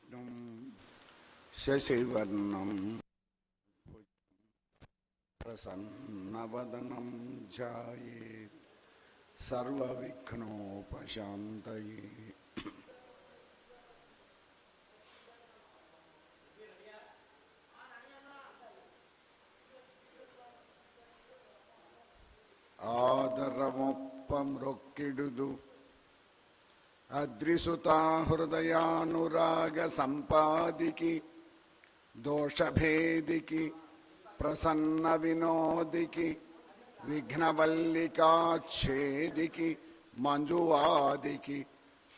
विष्णुं शशिवर्णं प्रसन्नवदनं ध्यायेत् सर्वविघ्नोपशान्तये। ఆదరమొప్పమృక్కిడుదు అద్రిసుతా హృదయానురాగ సంపాదికి దోషభేదికి ప్రసన్న వినోదికి విఘ్నవల్లికాచ్ఛేదికి మంజువాదికి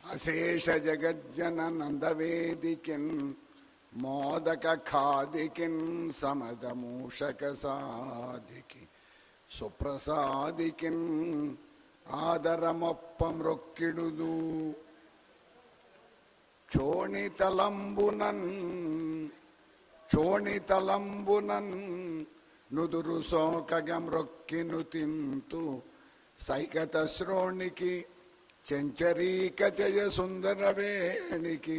అశేష జగజ్జన నందవేదికిన్ మోదక ఖాదికిన్ సమదమూషక సాదికి సుప్రసాదికిన్ ఆదరమొప్పమృక్కిడుదు చోణితలంబునన్ నుదురు సోకగమ్రొక్కిను తింతు సైకత శ్రోణికి చెంచరీక జయ సుందర వేణికి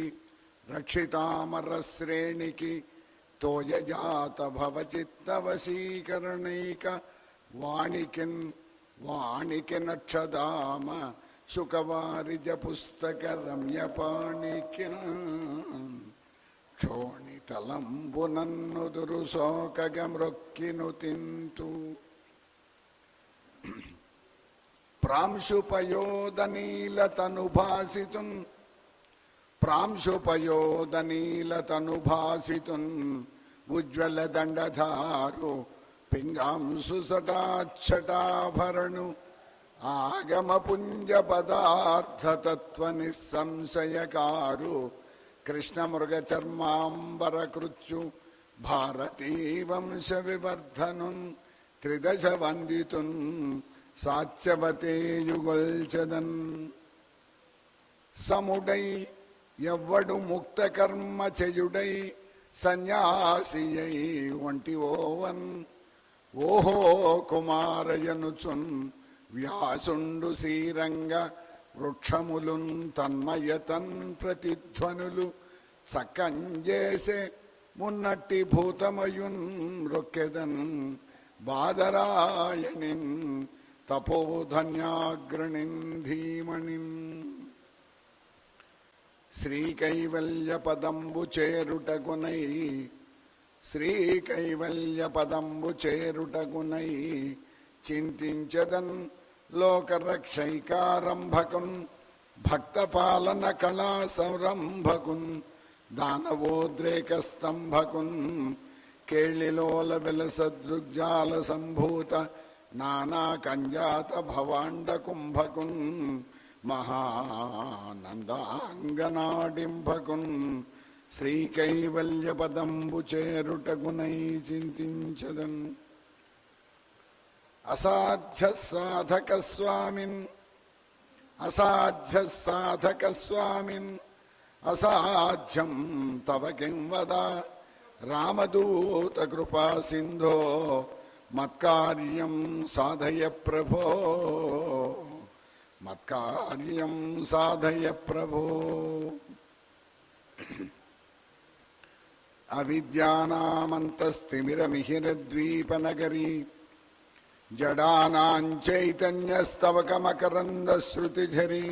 రక్షితామర శ్రేణికి తోయజాత భవచిత్త వశీకరణైక వాణికి నక్షదామ శుకవారిజ పుస్తక రమ్యపాణికి క్షోణితలంబునన్నుదురు శోకగమ్రొక్కిను తింతు ప్రాంశుపయోదనీలతనుభాసితున్ ఉజ్వల దండధారు పింగాంసు సటాఛటాభరణు ఆగమ పుంజ పదార్థతత్వ నిస్సంశయకారు కృష్ణమృగ చర్మాంబర కృత్యు భారతీ వంశ వివర్ధనున్ త్రిదశ వందితున్ సాత్యవతే యుగల్చదన్ సముడై ఎవ్వడు ముక్త కర్మ చేయుడై సన్యాసియై వంటి ఓవన్ ఓహో కుమారయనుచున్ వ్యాసుండు శ్రీరంగ వృక్షములున్ తన్మయతన్ ప్రతిధ్వనులు చక్కంజేసే మున్నట్టి భూతమయున్ రొక్కెదన్ బాదరాయణిన్ తపోధన్యాగ్రణిన్ ధీమణిన్ శ్రీకైవల్య పదంబు చేరుటగునై చింతించదన్ లోకరక్షైకారంభకున్ భక్తపాలన కళా సంరంభకున్ దానవోద్రేక స్తంభకున్ కేళిలోల విలసదృగ్జాల సంభూత నానా కంజాత భవాండ కుంభకున్ మహానందాంగనాడింభకున్ శ్రీకైవల్య పదంబు చేరుటగునై చింతించదన్ అసాధ్య సాధక స్వామిన్ అసాధ్యం తవ కిం వద రామదూత కృపా సింధో మత్కార్యం సాధయ ప్రభో అవిద్యానామంతస్తిమిరమిహిరద్వీపనగరీ జడానాం చైతన్యస్తవకమకరందశ్రుతిఝరీ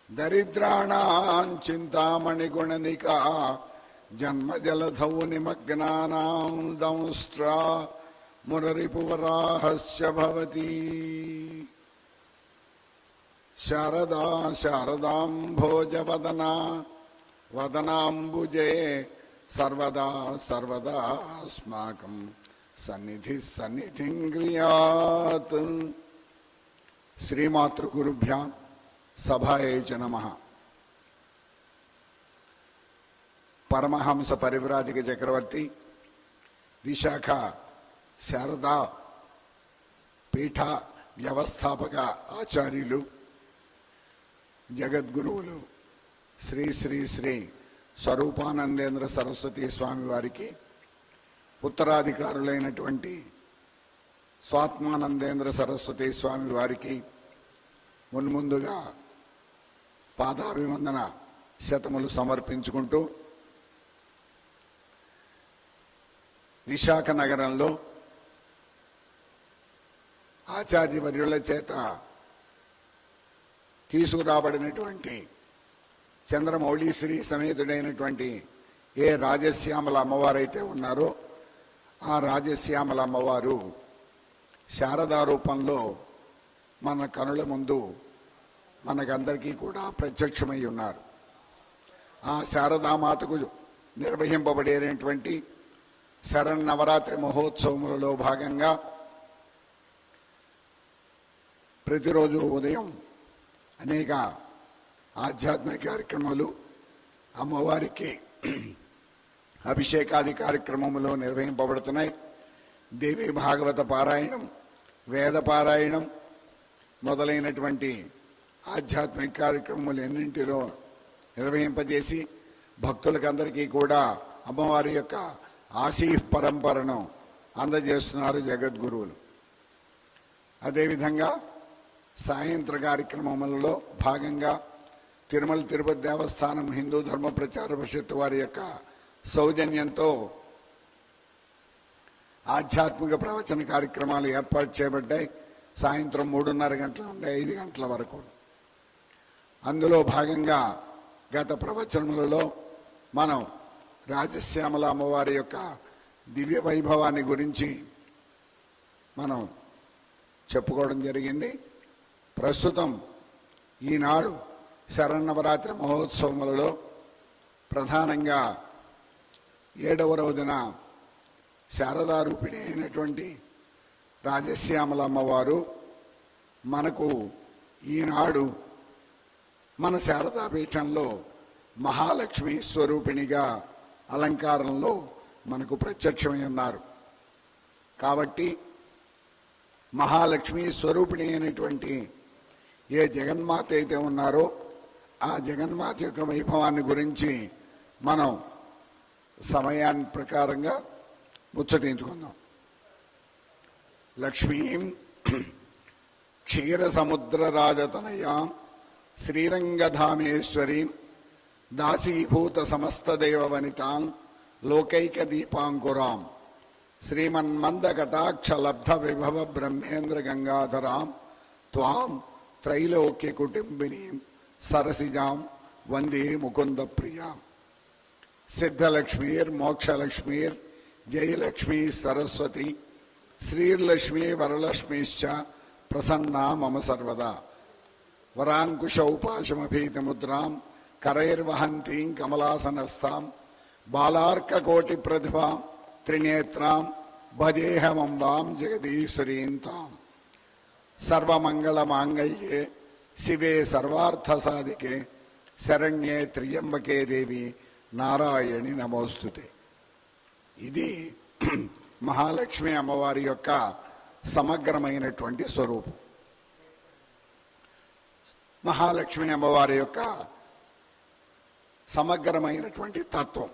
దరిద్రాణాం చింతామణిగుణనికా జన్మజలధౌ నిమగ్నానాం దంష్ట్రా మురరిపువరాహస్య భవతి. శారదా శారదాంభోజవదనా వదనాంబుజే సర్వదాస్మాకం సన్నిధిం గృహాత్. శ్రీమాతృగురుభ్యాం సభాయై చ నమః. పరమహంస పరివ్రాజక చక్రవర్తి విశాఖ శారదా పీఠ వ్యవస్థాపక ఆచార్యులు జగద్గురువులు శ్రీ శ్రీ శ్రీ స్వరూపానందేంద్ర సరస్వతి స్వామి వారికి ఉత్తరాధికారులైనటువంటి స్వాత్మానందేంద్ర సరస్వతి స్వామి వారికి మున్ముందుగా పాదాభివందన శతములు సమర్పించుకుంటూ విశాఖ నగరంలో ఆచార్యవర్యుల చేత తీసుకురాబడినటువంటి చంద్రమౌళీశ్వరి సమేతుడైనటువంటి ఏ రాజశ్యామల అమ్మవారైతే ఉన్నారో ఆ రాజశ్యామల అమ్మవారు శారదా రూపంలో మన కనుల ముందు మనకందరికీ కూడా ప్రత్యక్షమై ఉన్నారు. ఆ శారదామాతకు నిర్వహింపబడేటువంటి శరన్నవరాత్రి మహోత్సవములలో భాగంగా ప్రతిరోజు ఉదయం అనేక ఆధ్యాత్మిక కార్యక్రమాలు, అమ్మవారికి అభిషేకాది కార్యక్రమములు నిర్వహింపబడుతున్నాయి. దేవి భాగవత పారాయణం, వేద పారాయణం మొదలైనటువంటి ఆధ్యాత్మిక కార్యక్రమములు ఎన్నింటిలో నిర్వహింపజేసి భక్తులకందరికీ కూడా అమ్మవారి యొక్క ఆశీ పరంపరను అందజేస్తున్నారు జగద్గురువులు. అదేవిధంగా సాయంత్ర కార్యక్రమములలో భాగంగా తిరుమల తిరుపతి దేవస్థానం హిందూ ధర్మ ప్రచార పరిషత్తు వారి యొక్క సౌజన్యంతో ఆధ్యాత్మిక ప్రవచన కార్యక్రమాలు ఏర్పాటు చేయబడ్డాయి. సాయంత్రం 3:30 గంటల నుండి 5 గంటల వరకు. అందులో భాగంగా గత ప్రవచనములలో మనం రాజశ్యామల అమ్మవారి యొక్క దివ్య వైభవాన్ని గురించి మనం చెప్పుకోవడం జరిగింది. ప్రస్తుతం ఈనాడు శరన్నవరాత్రి మహోత్సవములలో ప్రధానంగా 7వ రోజున శారదారూపిణి అయినటువంటి రాజశ్యామల అమ్మవారు మనకు ఈనాడు మన శారదాపీఠంలో మహాలక్ష్మి స్వరూపిణిగా అలంకారంలో మనకు ప్రత్యక్షమై ఉన్నారు. కాబట్టి మహాలక్ష్మి స్వరూపిణి అయినటువంటి ఏ జగన్మాత అయితే ఉన్నారో ఆ జగన్మాత యొక్క వైభవాన్ని గురించి మనం సమయాన్ని ప్రకారంగా ముచ్చటించుకుందాం. లక్ష్మీం క్షీరసముద్రరాజతనయాం శ్రీరంగధామేశ్వరీం దాసీభూత సమస్తదేవ వనితాం లోకైక దీపాంకురాం శ్రీమన్మందకటాక్షలబ్ధ విభవ బ్రహ్మేంద్ర గంగాధరాం త్వాం త్రైలోక్య కుటుంబినీం సరసిజాం వందే ముకుంద ప్రియాం. సిద్ధలక్ష్మీర్ మోక్షలక్ష్మీర్ జయలక్ష్మీ సరస్వతి శ్రీర్లక్ష్మీ వరలక్ష్మీశ్చ ప్రసన్నా మమ సర్వదా. వరాంకుశౌపాశమభీతముద్రాం కరైర్వహంతీం కమలాసనస్థాం బాలార్కకోటి ప్రతిభాం త్రినేత్రాం భజేహమంబాం జగదీశ్వరీం తాం. సర్వమంగళమాంగళ్యే శివే సర్వార్థసాధికే శరణ్యే త్ర్యంబకే దేవి నారాయణి నమోస్తుతే. ఇది మహాలక్ష్మి అమ్మవారి యొక్క సమగ్రమైనటువంటి స్వరూపం. మహాలక్ష్మి అమ్మవారి యొక్క సమగ్రమైనటువంటి తత్వం.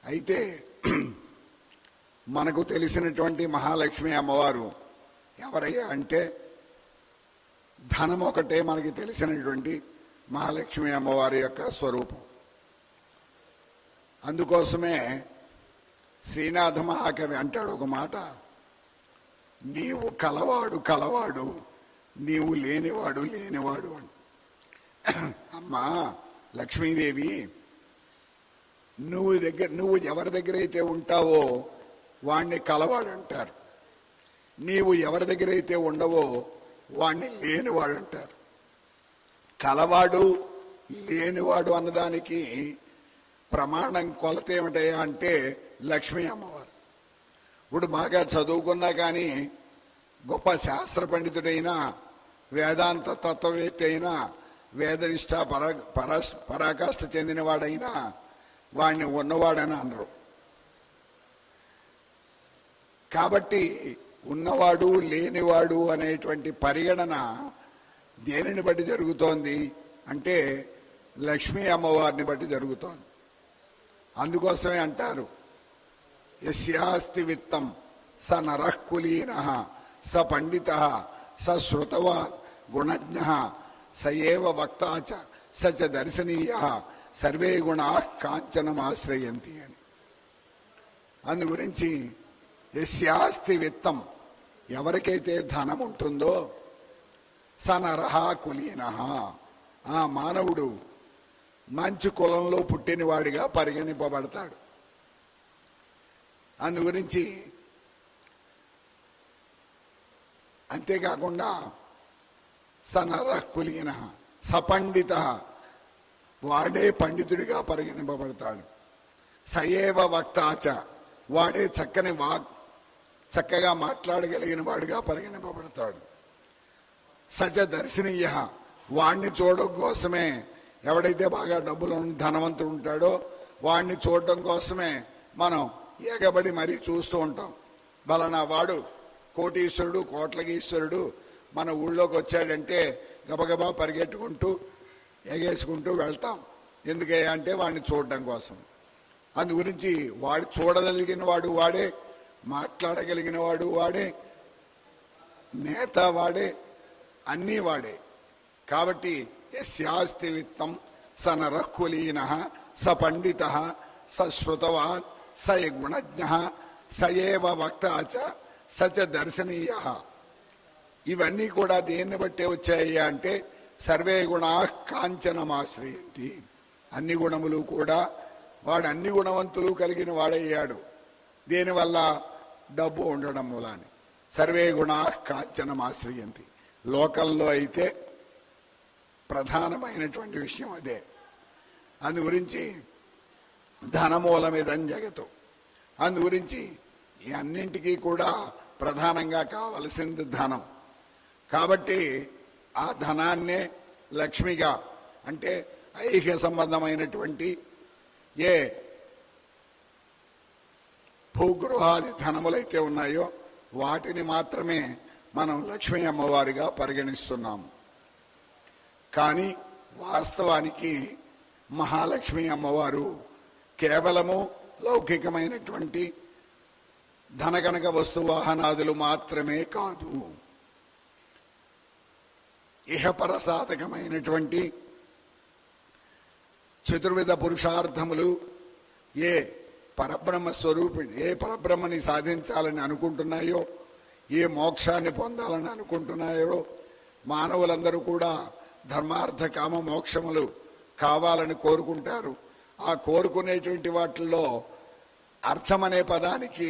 అయితే మనకు తెలిసినటువంటి మహాలక్ష్మి అమ్మవారు ఎవరయ్యా అంటే ధనం ఒకటే మనకి తెలిసినటువంటి మహాలక్ష్మి అమ్మవారి యొక్క స్వరూపం. అందుకోసమే శ్రీనాథ మహాకవి అంటాడు ఒక మాట, నీవు కలవాడు కలవాడు నీవు లేనివాడు లేనివాడు అని. అమ్మా లక్ష్మీదేవి, నువ్వు ఎవరి దగ్గర అయితే ఉంటావో వాణ్ణి కలవాడు అంటారు, నీవు ఎవరి దగ్గర అయితే ఉండవో వాణ్ణి లేనివాడు అంటారు. కలవాడు లేనివాడు అన్నదానికి ప్రమాణం కొలత ఏమిటయా అంటే లక్ష్మీ అమ్మవారు. ఇప్పుడు బాగా చదువుకున్నా కానీ గొప్ప శాస్త్ర పండితుడైనా వేదాంత తత్వవేత్త అయినా వేదనిష్ట పరాకాష్ఠ చెందినవాడైనా వాడిని ఉన్నవాడని అనరు. కాబట్టి ఉన్నవాడు లేనివాడు అనేటువంటి పరిగణన దేనిని బట్టి జరుగుతోంది అంటే లక్ష్మీ అమ్మవారిని బట్టి జరుగుతోంది. అందుకోసమే అంటారు, యస్యాస్తి విత్తం స నరః కులీనః స పండితః స శ్రుతవాన్ గుణజ్ఞః స ఏవ వక్తా చ స చ దర్శనీయః సర్వే గుణాః కాంచనమాశ్రయంతి అని. అందు గురించి యస్యాస్తి విత్తం, ఎవరికైతే ధనం ఉంటుందో సనరహ కులీనః, ఆ మానవుడు మంచి కులంలో పుట్టినవాడిగా పరిగణింపబడతాడు. అందు గురించి అంతేకాకుండా సనరః కులీనః సపండిత, వాడే పండితుడిగా పరిగణింపబడతాడు. సయేవ వక్తాచ, వాడే చక్కగా మాట్లాడగలిగిన వాడిగా పరిగణింపబడతాడు. సచ దర్శనీయ, వాడిని చూడడం కోసమే, ఎవడైతే బాగా డబ్బులు ధనవంతుడు ఉంటాడో వాడిని చూడడం కోసమే మనం ఎగబడి మరీ చూస్తూ ఉంటాం. బలనా వాడు కోటీశ్వరుడు, కోట్లగీశ్వరుడు మన ఊళ్ళోకి వచ్చాడంటే గబగబా పరిగెట్టుకుంటూ ఎగేసుకుంటూ వెళ్తాం. ఎందుకయ్యా అంటే వాడిని చూడడం కోసం. అందు గురించి వాడు చూడగలిగిన వాడు వాడే, మాట్లాడగలిగిన వాడు వాడే, నేత వాడే, అన్నీ వాడే. కాబట్టి యస్యాస్తి విత్తం స నరః కులీనః స పండితః స శ్రుతవాన్ స గుణజ్ఞః స ఏవ వక్తా చ స చ దర్శనీయః. ఇవన్నీ కూడా దేన్ని బట్టే వచ్చాయి అంటే సర్వే గుణాః కాంచనమాశ్రయంతి, అన్ని గుణములు కూడా వాడు అన్ని గుణవంతులు కలిగిన వాడయ్యాడు. దేనివల్ల? డబ్బు ఉండడం మూలాన్ని. సర్వే గుణాః కాంచనమాశ్రయంతి. లోకంలో అయితే ప్రధానమైనటువంటి విషయం అదే. అందు గురించి ధనమూలమిదం జగతు. అందు గురించి ఈ అన్నింటికీ కూడా ప్రధానంగా కావలసింది ధనం. కాబట్టి ఆ ధనాన్నే లక్ష్మిగా, అంటే ఐహిక సంబంధమైనటువంటి ఏ భూగృహాది ధనములైతే ఉన్నాయో వాటిని మాత్రమే మనం లక్ష్మీ అమ్మవారిగా పరిగణిస్తున్నాము. కానీ వాస్తవానికి మహాలక్ష్మి అమ్మవారు కేవలము లౌకికమైనటువంటి ధనకనక వస్తువాహనాదులు మాత్రమే కాదు, ఇహపర సాధకమైనటువంటి చతుర్విధ పురుషార్థములు ఏ పరబ్రహ్మ స్వరూపిణి, ఏ పరబ్రహ్మని సాధించాలని అనుకుంటున్నాయో, ఏ మోక్షాన్ని పొందాలని అనుకుంటున్నాయో, మానవులందరూ కూడా ధర్మార్థ కామ మోక్షములు కావాలని కోరుకుంటారు. ఆ కోరుకునేటువంటి వాటిల్లో అర్థం అనే పదానికి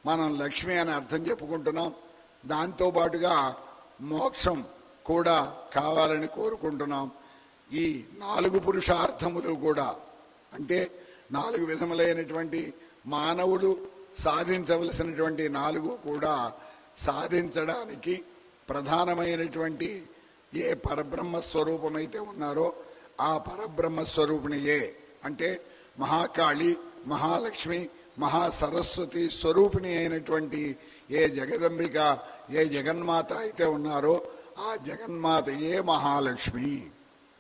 మనం లక్ష్మి అని అర్థం చెప్పుకుంటున్నాం. దాంతోపాటుగా మోక్షం కూడా కావాలని కోరుకుంటున్నాం. ఈ 4 పురుషార్థములు కూడా, అంటే 4 విధములైనటువంటి మానవుడు సాధించవలసినటువంటి 4 కూడా సాధించడానికి ప్రధానమైనటువంటి ఏ పరబ్రహ్మ స్వరూపమైతే ఉన్నారో ఆ పరబ్రహ్మ స్వరూపిణియే, అంటే మహాకాళి, మహాలక్ష్మి, మహాసరస్వతి స్వరూపిణి అయినటువంటి ఏ జగదంబిక, ఏ జగన్మాత అయితే ఉన్నారో ఆ జగన్మాతయే మహాలక్ష్మి.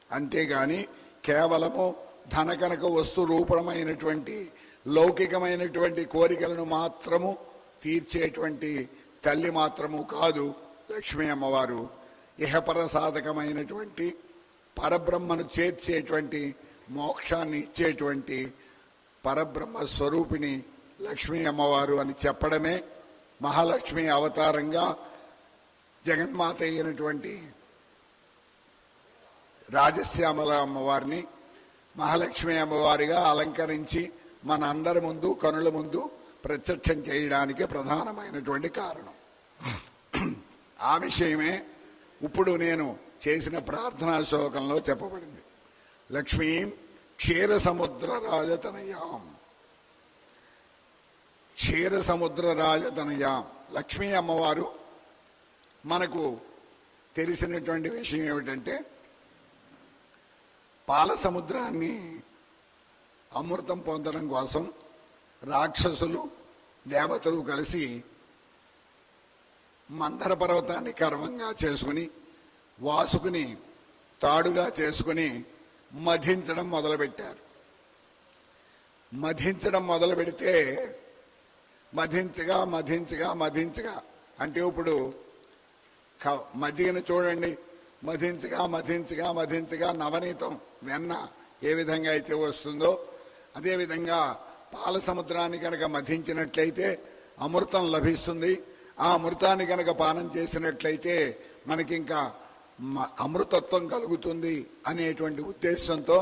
అంతేగాని కేవలము ధనకనక వస్తు రూపమైనటువంటి లౌకికమైనటువంటి కోరికలను మాత్రము తీర్చేటువంటి తల్లి మాత్రము కాదు లక్ష్మీ అమ్మవారు. ఇహపర సాధకమైనటువంటి పరబ్రహ్మను చేర్చేటువంటి, మోక్షాన్ని ఇచ్చేటువంటి పరబ్రహ్మ స్వరూపిణి లక్ష్మీ అమ్మవారు అని చెప్పడమే మహాలక్ష్మి అవతారంగా జగన్మాత అయినటువంటి రాజశ్యామల అమ్మవారిని మహాలక్ష్మి అమ్మవారిగా అలంకరించి మన అందరి ముందు, కనుల ముందు ప్రత్యక్షం చేయడానికి ప్రధానమైనటువంటి కారణం. ఆ విషయమే ఇప్పుడు నేను చేసిన ప్రార్థనా శ్లోకంలో చెప్పబడింది. లక్ష్మీం క్షీర సముద్ర రాజతనయాం, క్షీర సముద్ర రాజతనయాం. లక్ష్మీ అమ్మవారు మనకు తెలిసినటువంటి విషయం ఏమిటంటే, పాల సముద్రాన్ని అమృతం పొందడం కోసం రాక్షసులు, దేవతలు కలిసి మందర పర్వతాన్ని గర్వంగా చేసుకుని, వాసుకుని తాడుగా చేసుకుని మధించడం మొదలుపెట్టారు. మధించడం మొదలు పెడితే మధించగా మధించగా మధించగా, అంటే ఇప్పుడు మజ్జిగను చూడండి, మధించగా మధించగా మధించగా నవనీతం, వెన్న ఏ విధంగా అయితే వస్తుందో అదేవిధంగా పాల సముద్రాన్ని కనుక మధించినట్లయితే అమృతం లభిస్తుంది. ఆ అమృతాన్ని కనుక పానం చేసినట్లయితే మనకింకా అమృతత్వం కలుగుతుంది అనేటువంటి ఉద్దేశంతో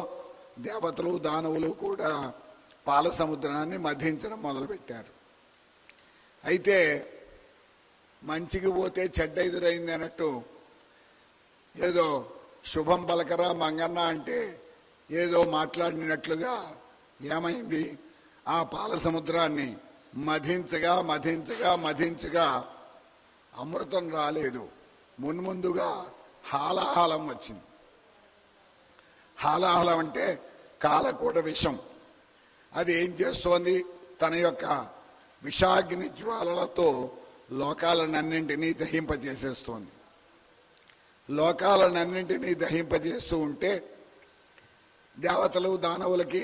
దేవతలు దానవులు కూడా పాల సముద్రాన్ని మధించడం మొదలుపెట్టారు. అయితే మంచికి పోతే చెడ్డ ఎదురైంది అన్నట్టు ఏదో శుభం పలకరా మంగన్న అంటే ఏదో మాట్లాడినట్లుగా ఏమైంది, ఆ పాల సముద్రాన్ని మధించగా మధించగా మధించగా అమృతం రాలేదు, మున్ముందుగా హాలాహలం వచ్చింది. హాలాహలం అంటే కాలకూట విషం. అది ఏం చేస్తోంది, తన యొక్క విషాగ్ని జ్వాలలతో లోకాలనన్నింటినీ దహింపజేసేస్తోంది. లోకాలనన్నింటినీ దహింపజేస్తూ ఉంటే దేవతలు దానవులకి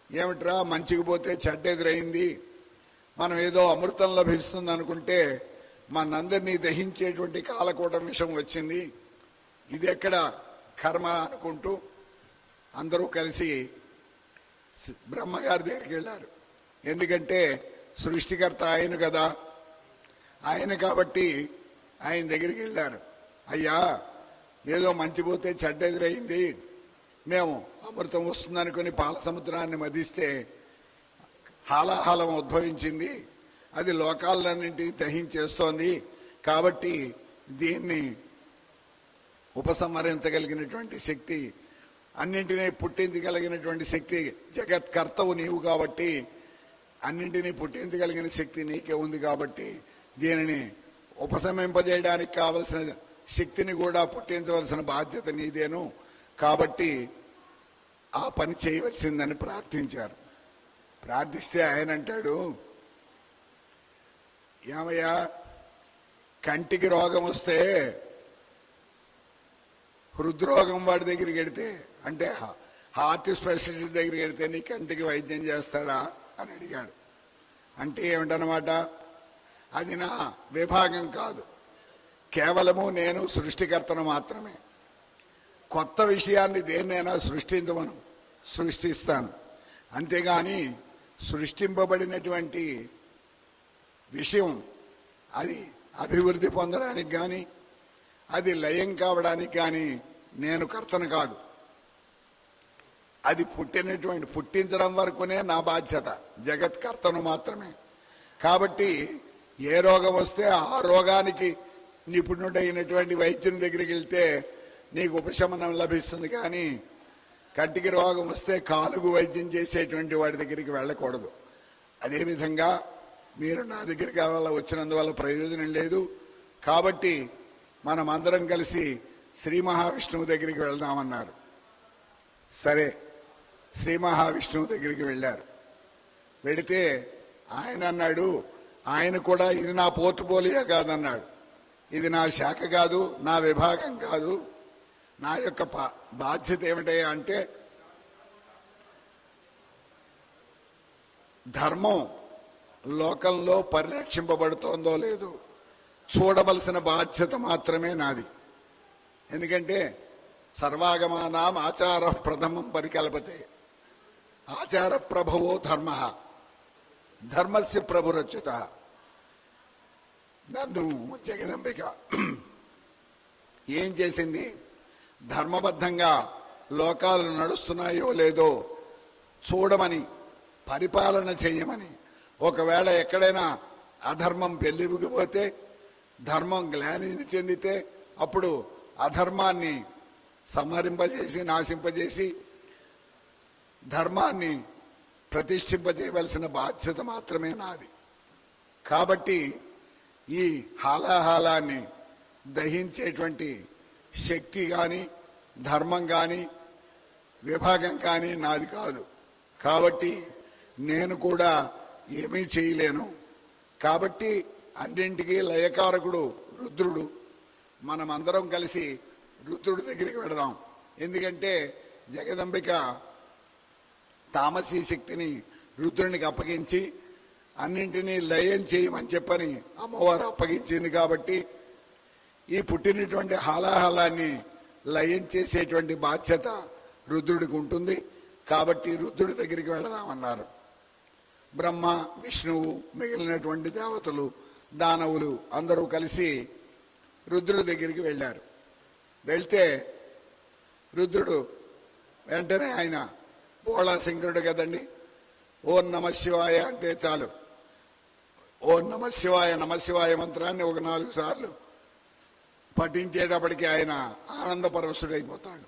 ఏమిట్రా మంచికి పోతే చెడ్డ ఎదురైంది, మనం ఏదో అమృతం లభిస్తుంది అనుకుంటే మనందరినీ దహించేటువంటి కాలకూట విషం వచ్చింది, ఇది ఎక్కడ కర్మ అనుకుంటూ అందరూ కలిసి బ్రహ్మగారి దగ్గరికి వెళ్ళారు. ఎందుకంటే సృష్టికర్త ఆయన కదా, ఆయన కాబట్టి ఆయన దగ్గరికి వెళ్ళారు. అయ్యా, ఏదో మంచి పోతే చెడ్డ ఎదురైంది, మేము అమృతం వస్తుందనుకుని పాల సముద్రాన్ని మదిస్తే హాలాహలం ఉద్భవించింది, అది లోకాలన్నింటినీ దహించేస్తోంది, కాబట్టి దీన్ని ఉపసంహరించగలిగినటువంటి శక్తి, అన్నింటినీ పుట్టించగలిగినటువంటి శక్తి జగత్కర్తవు నీవు కాబట్టి, అన్నింటినీ పుట్టించగలిగిన శక్తి నీకే ఉంది కాబట్టి దీనిని ఉపశమింపజేయడానికి కావలసిన శక్తిని కూడా పుట్టించవలసిన బాధ్యత నీదేను, కాబట్టి ఆ పని చేయవలసిందని ప్రార్థించారు. ప్రార్థిస్తే ఆయన అంటాడు, ఏమయ్యా, కంటికి రోగం వస్తే హృద్రోగం వాడి దగ్గరికి వెడితే, అంటే హార్ట్ స్పెషలిస్ట్ దగ్గరికి వెడితే నీ కంటికి వైద్యం చేస్తాడా అని అడిగాడు. అంటే ఏమిటనమాట, అది నా విభాగం కాదు, కేవలము నేను సృష్టికర్తను మాత్రమే. కొత్త విషయాన్ని దేన్నైనా సృష్టించమను, సృష్టిస్తాను, అంతేగాని సృష్టింపబడినటువంటి విషయం అది అభివృద్ధి పొందడానికి కానీ అది లయం కావడానికి కానీ నేను కర్తను కాదు. అది పుట్టించడం వరకునే నా బాధ్యత, జగత్కర్తను మాత్రమే. కాబట్టి ఏ రోగం వస్తే ఆ రోగానికి నిపుణుడైనటువంటి వైద్యుని దగ్గరికి వెళ్తే నీకు ఉపశమనం లభిస్తుంది, కానీ కంటికి రోగం వస్తే కాలుగు వైద్యం చేసేటువంటి వాడి దగ్గరికి వెళ్ళకూడదు. అదేవిధంగా మీరు నా దగ్గరికి వచ్చినందువల్ల ప్రయోజనం లేదు, కాబట్టి మనం అందరం కలిసి శ్రీ మహావిష్ణువు దగ్గరికి వెళ్దామన్నారు. సరే, శ్రీ మహావిష్ణువు దగ్గరికి వెళ్ళారు. వెడితే ఆయన అన్నాడు, ఆయన కూడా ఇది నా పోర్టుపోలియో కాదన్నాడు, ఇది నా శాఖ కాదు, నా విభాగం కాదు, నా యొక్క బాధ్యత ఏమిటయ్యా అంటే ధర్మం లోకంలో పరిరక్షింపబడుతోందో లేదో చూడవలసిన బాధ్యత మాత్రమే నాది. ఎందుకంటే సర్వాగమానాం ఆచార ప్రథమం పరికల్పతే, ఆచార ప్రభవో ధర్మ, ధర్మస్య ప్రభురచ్యుత. నన్ను జగదంబిక ఏం చేసింది, ధర్మబద్ధంగా లోకాలు నడుస్తున్నాయో లేదో చూడమని, పరిపాలన చేయమని. ఒకవేళ ఎక్కడైనా అధర్మం పెళ్ళిపోతే, ధర్మం గ్లానిని చెందితే అప్పుడు అధర్మాన్ని సంహరింపజేసి నాశింపజేసి ధర్మాన్ని ప్రతిష్ఠింపజేయవలసిన బాధ్యత మాత్రమే నాది. కాబట్టి ఈ హాలాహాలాన్ని దహించేటువంటి శక్తి కానీ ధర్మం కానీ విభాగం కానీ నాది కాదు. కాబట్టి నేను కూడా ఏమీ చేయలేను. కాబట్టి అన్నింటికీ లయకారకుడు రుద్రుడు. మనమందరం కలిసి రుద్రుడి దగ్గరికి వెడదాం. ఎందుకంటే జగదంబిక తామసీ శక్తిని రుద్రునికి అప్పగించి అన్నింటినీ లయం చేయమని చెప్పని అమ్మవారు అప్పగించింది. కాబట్టి ఈ పుట్టినటువంటి హాలాహలాన్ని లయం చేసేటువంటి బాధ్యత రుద్రుడికి ఉంటుంది. కాబట్టి రుద్రుడి దగ్గరికి వెళదామన్నారు. బ్రహ్మ విష్ణువు మిగిలినటువంటి దేవతలు దానవులు అందరూ కలిసి రుద్రుడి దగ్గరికి వెళ్ళారు. వెళ్తే రుద్రుడు వెంటనే ఆయన బోళాశంకరుడు కదండి, ఓం నమ శివాయ అంటే చాలు, ఓం నమ శివాయ నమశివాయ మంత్రాన్ని ఒక 4 సార్లు పఠించేటప్పటికి ఆయన ఆనందపరవశుడైపోతాడు.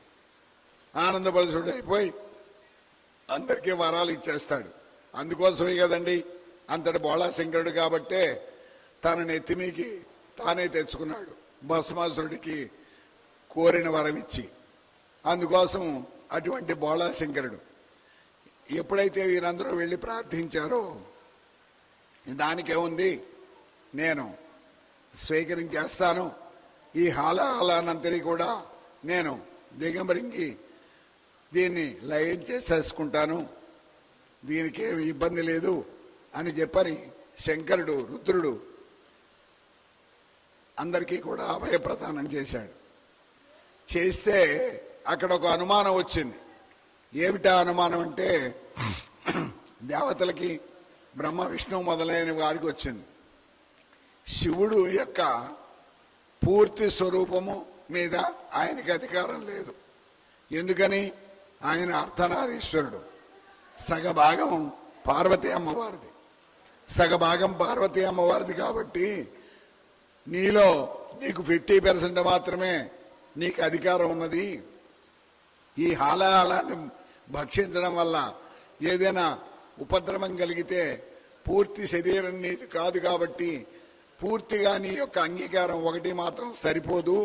ఆనందపరవశుడైపోయి అందరికీ వరాలు ఇచ్చేస్తాడు. అందుకోసమే కదండి అంతటి బోళాశంకరుడు కాబట్టే తన నెత్తిమీకి తానే తెచ్చుకున్నాడు భస్మాసురుడికి కోరిన వరం ఇచ్చి. అందుకోసం అటువంటి బోళాశంకరుడు. ఎప్పుడైతే వీరందరూ వెళ్ళి ప్రార్థించారో దానికేముంది, నేను స్వీకరించేస్తాను, ఈ హాలానంతని కూడా నేను దిగంబరించి దీన్ని లయం చేసేసుకుంటాను, దీనికి ఏమి ఇబ్బంది లేదు అని చెప్పని శంకరుడు రుద్రుడు అందరికీ కూడా అభయప్రదానం చేశాడు. చేస్తే అక్కడ ఒక అనుమానం వచ్చింది. ఏమిటా అనుమానం అంటే దేవతలకి బ్రహ్మ విష్ణువు మొదలైన వారికి వచ్చింది. శివుడు యొక్క పూర్తి స్వరూపము మీద ఆయనకి అధికారం లేదు. ఎందుకని? ఆయన అర్ధనారీశ్వరుడు. సగభాగం పార్వతీ అమ్మవారిది, సగభాగం పార్వతీ అమ్మవారిది. కాబట్టి నీకు 50% మాత్రమే నీకు అధికారం ఉన్నది. ఈ హాలాన్ని భక్షించడం వల్ల ఏదైనా ఉపద్రవం కలిగితే పూర్తి శరీరం నీది కాదు. కాబట్టి పూర్తిగా నీ యొక్క అంగీకారం ఒకటి మాత్రం సరిపోదు,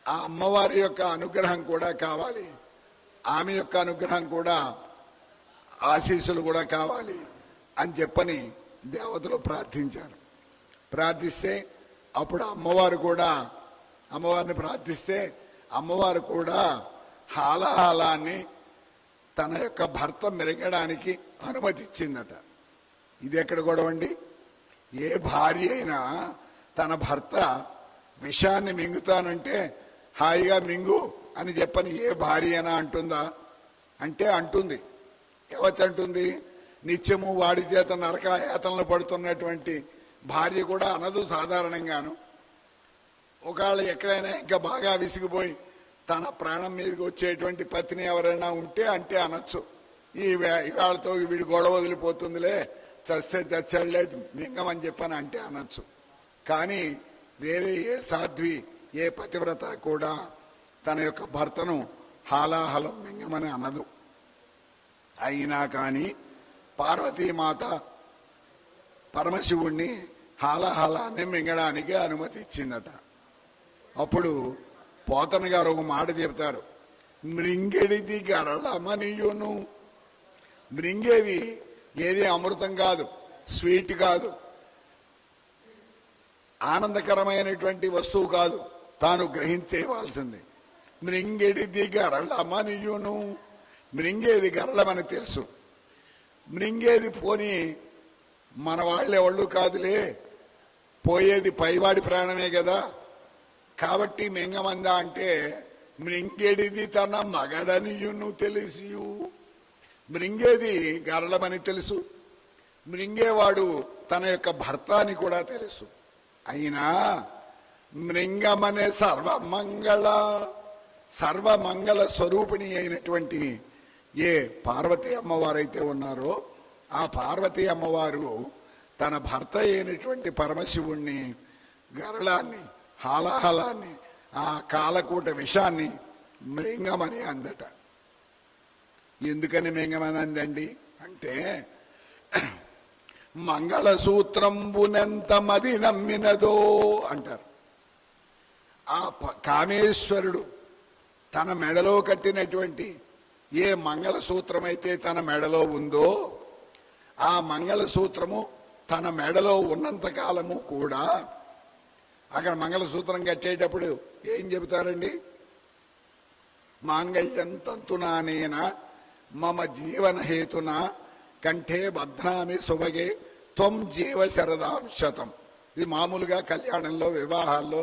ఆ అమ్మవారి యొక్క అనుగ్రహం కూడా కావాలి, ఆమె యొక్క అనుగ్రహం కూడా ఆశీస్సులు కూడా కావాలి అని చెప్పని దేవతలు ప్రార్థించారు. ప్రార్థిస్తే అప్పుడు అమ్మవారిని ప్రార్థిస్తే అమ్మవారు కూడా హాలాన్ని తన యొక్క భర్త మెరగడానికి అనుమతి ఇచ్చిందట. ఇది ఎక్కడ గొడవండి? ఏ భార్య అయినా తన భర్త విషాన్ని మింగుతానంటే హాయిగా మింగు అని చెప్పని ఏ భార్య అయినా అంటుందా? అంటే అంటుంది. ఎవతంటుంది? నిత్యము వాడి చేత నరకయాతనలు పడుతున్నటువంటి భార్య కూడా అనదు సాధారణంగాను. ఒకవేళ ఎక్కడైనా ఇంకా బాగా విసిగిపోయి తన ప్రాణం మీదకి వచ్చేటువంటి పత్ని ఎవరైనా ఉంటే అంటే అనొచ్చు, ఇవాళతో వీడి గొడవ వదిలిపోతుందిలే, చస్తే చచ్చాడులే మింగమని చెప్పని అంటే అనొచ్చు. కానీ వేరే ఏ సాధ్వి ఏ పతివ్రత కూడా తన యొక్క భర్తను హాలాహలం మింగమని అనదు. అయినా కానీ పార్వతీమాత పరమశివుణ్ణి హాలాహలాన్ని మింగడానికి అనుమతి ఇచ్చిందట. అప్పుడు పోతన గారు ఒక మాట చెప్తారు, మృంగెడిది గరళమనియును. మృంగేది ఏది అమృతం కాదు, స్వీట్ కాదు, ఆనందకరమైనటువంటి వస్తువు కాదు, తాను గ్రహించేవాల్సింది. మృంగెడిది గరళమనియును. మృంగేది గరళమని తెలుసు, మృంగేది పోని మన వాళ్ళెవళ్ళు కాదులే, పోయేది పైవాడి ప్రాణమే కదా, కాబట్టి మింగమందా అంటే మృంగేడిది తన మగడనియును తెలిసియు. మృంగేది గరళమని తెలుసు, మృంగేవాడు తన యొక్క భర్త అని కూడా తెలుసు. అయినా మృంగమనే సర్వమంగళ స్వరూపిణి అయినటువంటి ఏ పార్వతీ అమ్మవారైతే ఉన్నారో ఆ పార్వతీ అమ్మవారు తన భర్త అయినటువంటి పరమశివుణ్ణి గరళాన్ని హాలాహలాన్ని ఆ కాలకూట విషాన్ని మృంగమని అందట. ఎందుకని మింగమని అందండి అంటే మంగళసూత్రంబునెంత మది నమ్మినదో అంటారు. ఆ కామేశ్వరుడు తన మెడలో కట్టినటువంటి ఏ మంగళసూత్రమైతే తన మెడలో ఉందో ఆ మంగళసూత్రము తన మెడలో ఉన్నంత కాలము కూడా, అక్కడ మంగళసూత్రం కట్టేటప్పుడు ఏం చెబుతారండి? మాంగళ్యం తంతునానేన మమ జీవన హేతున కంఠే బధ్నామి సుభగే త్వం జీవ శరదాం శతం. ఇది మామూలుగా కళ్యాణంలో వివాహాల్లో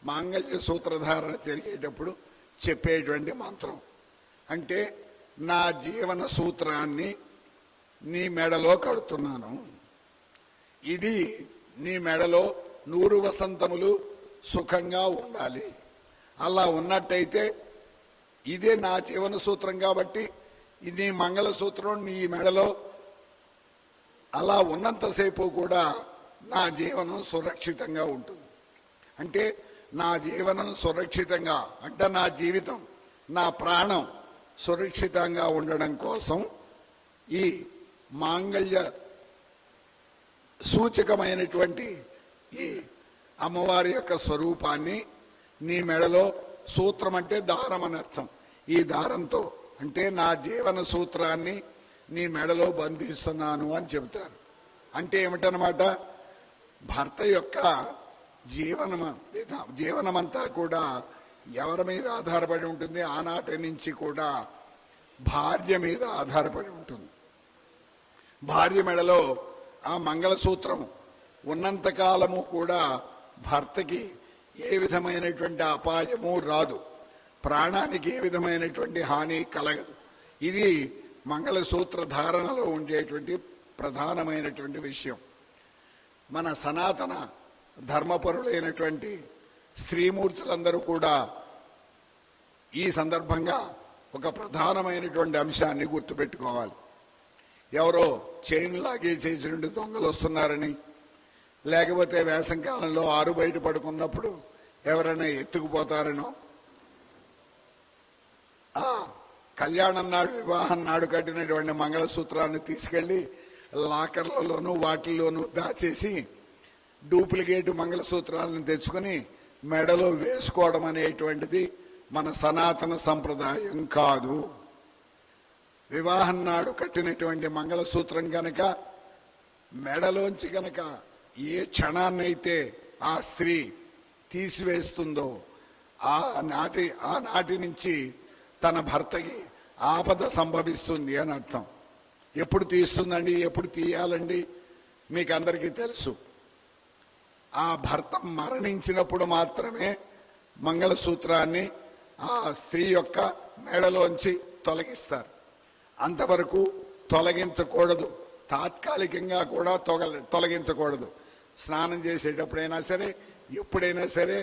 మాంగళ్య సూత్రధారణ జరిగేటప్పుడు చెప్పేటువంటి మంత్రం. అంటే నా జీవన సూత్రాన్ని నీ మెడలో కడుతున్నాను. ఇది నీ మెడలో 100 వసంతములు సుఖంగా ఉండాలి. అలా ఉన్నట్టయితే ఇదే నా జీవన సూత్రం కాబట్టి నీ మంగళసూత్రం నీ మెడలో అలా ఉన్నంతసేపు కూడా నా జీవనం సురక్షితంగా ఉంటుంది. అంటే నా జీవనం సురక్షితంగా అంటే నా జీవితం, నా ప్రాణం సురక్షితంగా ఉండడం కోసం ఈ మాంగళ్య సూచకమైనటువంటి ఈ అమ్మవారి యొక్క స్వరూపాన్ని నీ మెడలో, సూత్రం అంటే దారం అని అర్థం, ఈ దారంతో అంటే నా జీవన సూత్రాన్ని నీ మెడలో బంధిస్తున్నాను అని చెబుతారు. అంటే ఏమిటనమాట, భర్త యొక్క జీవనమంతా కూడా ఎవరి మీద ఆధారపడి ఉంటుంది? ఆనాటి నుంచి కూడా భార్య మీద ఆధారపడి ఉంటుంది. భార్య మెడలో ఆ మంగళసూత్రం ఉన్నంతకాలము కూడా భర్తకి ఏ విధమైనటువంటి అపాయము రాదు, ప్రాణానికి ఏ విధమైనటువంటి హాని కలగదు. ఇది మంగళసూత్ర ధారణలో ఉండేటువంటి ప్రధానమైనటువంటి విషయం. మన సనాతన ధర్మపరులైనటువంటి స్త్రీమూర్తులందరూ కూడా ఈ సందర్భంగా ఒక ప్రధానమైనటువంటి అంశాన్ని గుర్తుపెట్టుకోవాలి. ఎవరో చైన్ లాగే చేసినట్టు దొంగలు వస్తున్నారని, లేకపోతే వేసంకాలంలో ఆరు బయట పడుకున్నప్పుడు ఎవరైనా ఎత్తుకుపోతారనో, ఆ కళ్యాణం నాడు, వివాహం నాడు కట్టినటువంటి మంగళసూత్రాన్ని తీసుకెళ్లి లాకర్లలోనూ వాటిల్లోనూ దాచేసి డూప్లికేట్ మంగళసూత్రాలను తెచ్చుకొని మెడలో వేసుకోవడం అనేటువంటిది మన సనాతన సంప్రదాయం కాదు. వివాహం నాడు కట్టినటువంటి మంగళసూత్రం కనుక మెడలోంచి కనుక ఏ క్షణాన్నైతే ఆ స్త్రీ తీసివేస్తుందో ఆనాటి నుంచి తన భర్తకి ఆపద సంభవిస్తుంది అని అర్థం. ఎప్పుడు తీస్తుందండి, ఎప్పుడు తీయాలండి? మీకు అందరికీ తెలుసు. ఆ భర్త మరణించినప్పుడు మాత్రమే మంగళసూత్రాన్ని ఆ స్త్రీ యొక్క మెడలోంచి తొలగిస్తారు. అంతవరకు తొలగించకూడదు, తాత్కాలికంగా కూడా తొలగించకూడదు. స్నానం చేసేటప్పుడైనా సరే, ఎప్పుడైనా సరే,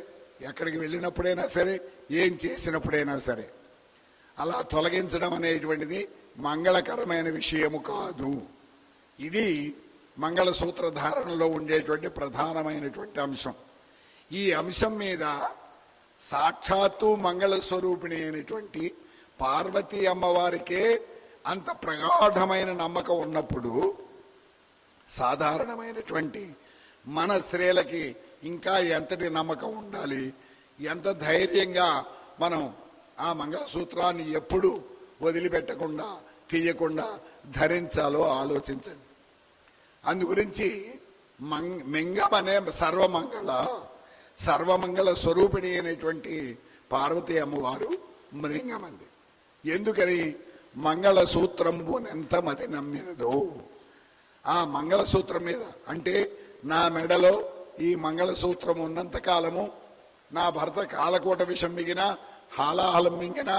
ఎక్కడికి వెళ్ళినప్పుడైనా సరే, ఏం చేసినప్పుడైనా సరే అలా తొలగించడం అనేటువంటిది మంగళకరమైన విషయము కాదు. ఇది మంగళసూత్ర ధారణలో ఉండేటువంటి ప్రధానమైనటువంటి అంశం. ఈ అంశం మీద సాక్షాత్తు మంగళస్వరూపిణి అయినటువంటి పార్వతీ అమ్మవారికే అంత ప్రగాఢమైన నమ్మకం ఉన్నప్పుడు సాధారణమైనటువంటి మన స్త్రీలకి ఇంకా ఎంతటి నమ్మకం ఉండాలి, ఎంత ధైర్యంగా మనం ఆ మంగళసూత్రాన్ని ఎప్పుడు వదిలిపెట్టకుండా, తీయకుండా ధరించాలో ఆలోచించండి. అందుగురించి మెంగం అనే సర్వమంగళ స్వరూపిణి అయినటువంటి పార్వతీ అమ్మవారు మృంగమంది. ఎందుకని? మంగళసూత్రంబునెంత మతి నమ్మినదో. ఆ మంగళసూత్రం మీద అంటే నా మెడలో ఈ మంగళసూత్రం ఉన్నంత కాలము నా భర్త కాలకోట విషం మిగినా, హాలాహలం మింగినా,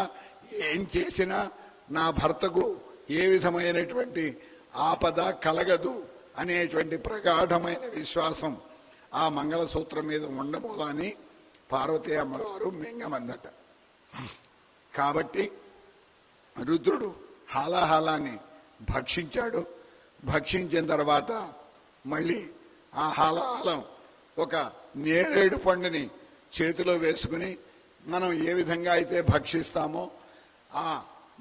ఏం చేసినా నా భర్తకు ఏ విధమైనటువంటి ఆపద కలగదు అనేటువంటి ప్రగాఢమైన విశ్వాసం ఆ మంగళసూత్రం మీద ఉండమూలని పార్వతీ అమ్మవారు మింగమందట. కాబట్టి రుద్రుడు హాలాహాలాన్ని భక్షించాడు. భక్షించిన తర్వాత మళ్ళీ ఆ హాలాహలం ఒక నేరేడు పండుని చేతిలో వేసుకుని మనం ఏ విధంగా అయితే భక్షిస్తామో ఆ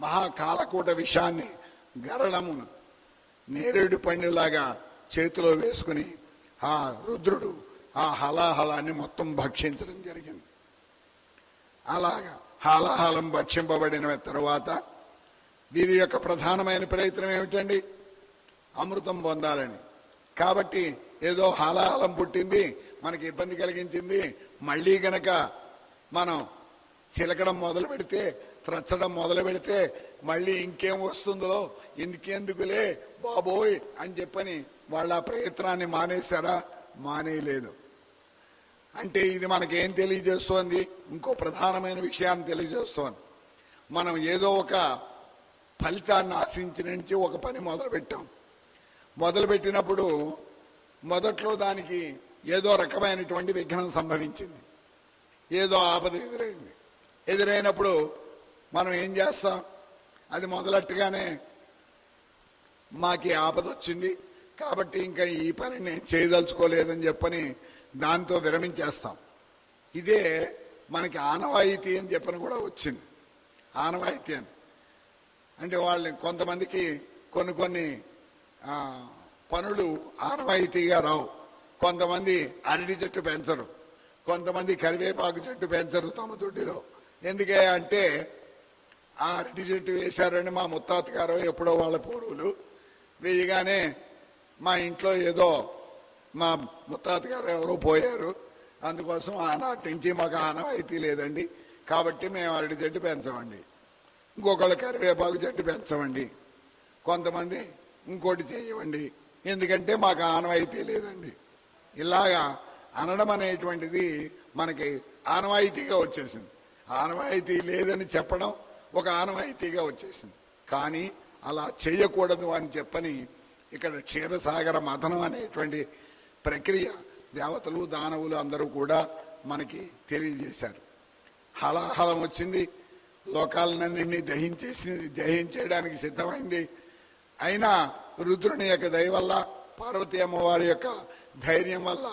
మహాకాలకూట విషాన్ని గరళమును నేరేడు పండులాగా చేతిలో వేసుకుని ఆ రుద్రుడు ఆ హలాహలాన్ని మొత్తం భక్షించడం జరిగింది. అలాగా హాలాహలం భక్షింపబడిన తర్వాత దీని యొక్క ప్రధానమైన ప్రయత్నం ఏమిటండి? అమృతం పొందాలని. కాబట్టి ఏదో హాలాహలం పుట్టింది, మనకి ఇబ్బంది కలిగించింది, మళ్ళీ గనక మనం చిలకడం మొదలు పెడితే, త్రచ్చడం మొదలు పెడితే మళ్ళీ ఇంకేం వస్తుందో, ఇందుకెందుకులే బాబోయ్ అని చెప్పని వాళ్ళ ప్రయత్నాన్ని మానేశారా? మానేయలేదు. అంటే ఇది మనకేం తెలియజేస్తోంది? ఇంకో ప్రధానమైన విషయాన్ని తెలియజేస్తోంది. మనం ఏదో ఒక ఫలితాన్ని ఆశించి నుంచి ఒక పని మొదలు పెట్టాం, మొదలుపెట్టినప్పుడు మొదట్లో దానికి ఏదో రకమైనటువంటి విఘ్నం సంభవించింది, ఏదో ఆపద ఎదురైనప్పుడు మనం ఏం చేస్తాం? అది మొదలట్టుగానే మాకు ఆపద వచ్చింది కాబట్టి ఇంకా ఈ పని నేను చేయదలుచుకోలేదని చెప్పని దాంతో విరమించేస్తాం. ఇదే మనకి ఆనవాయితీ అని చెప్పని కూడా వచ్చింది. ఆనవాయితీ అని అంటే వాళ్ళని కొంతమందికి కొన్ని పనులు ఆనవాయితీగా రావు. కొంతమంది అరటి చెట్టు పెంచరు, కొంతమంది కరివేపాకు చెట్టు పెంచరు తమ దొడ్డిలో. ఎందుకే అంటే ఆ అరటి చెట్టు వేశారని మా ముత్తాత గారు ఎప్పుడో వాళ్ళ పూర్వులు వేయగానే మా ఇంట్లో ఏదో మా ముత్తాత గారు ఎవరో పోయారు, అందుకోసం ఆనాటి నుంచి మాకు ఆనవాయితీ లేదండి కాబట్టి మేము అరటి చెట్టు పెంచమండి, ఇంకొకళ్ళు కరివేపాకు చెట్టు పెంచమండి, కొంతమంది ఇంకోటి చేయమండి, ఎందుకంటే మాకు ఆనవాయితీ లేదండి. ఇలాగా అనడం అనేటువంటిది మనకి ఆనవాయితీగా వచ్చేసింది. ఆనవాయితీ లేదని చెప్పడం ఒక ఆనవాయితీగా వచ్చేసింది. కానీ అలా చేయకూడదు అని చెప్పని ఇక్కడ క్షీరసాగర మథనం అనేటువంటి ప్రక్రియ దేవతలు దానవులు అందరూ కూడా మనకి హలాహలం వచ్చింది, లోకాలన్నింటినీ దహించేయడానికి సిద్ధమైంది. అయినా రుద్రుని యొక్క దయ వల్ల, పార్వతీ అమ్మవారి యొక్క ధైర్యం వల్ల,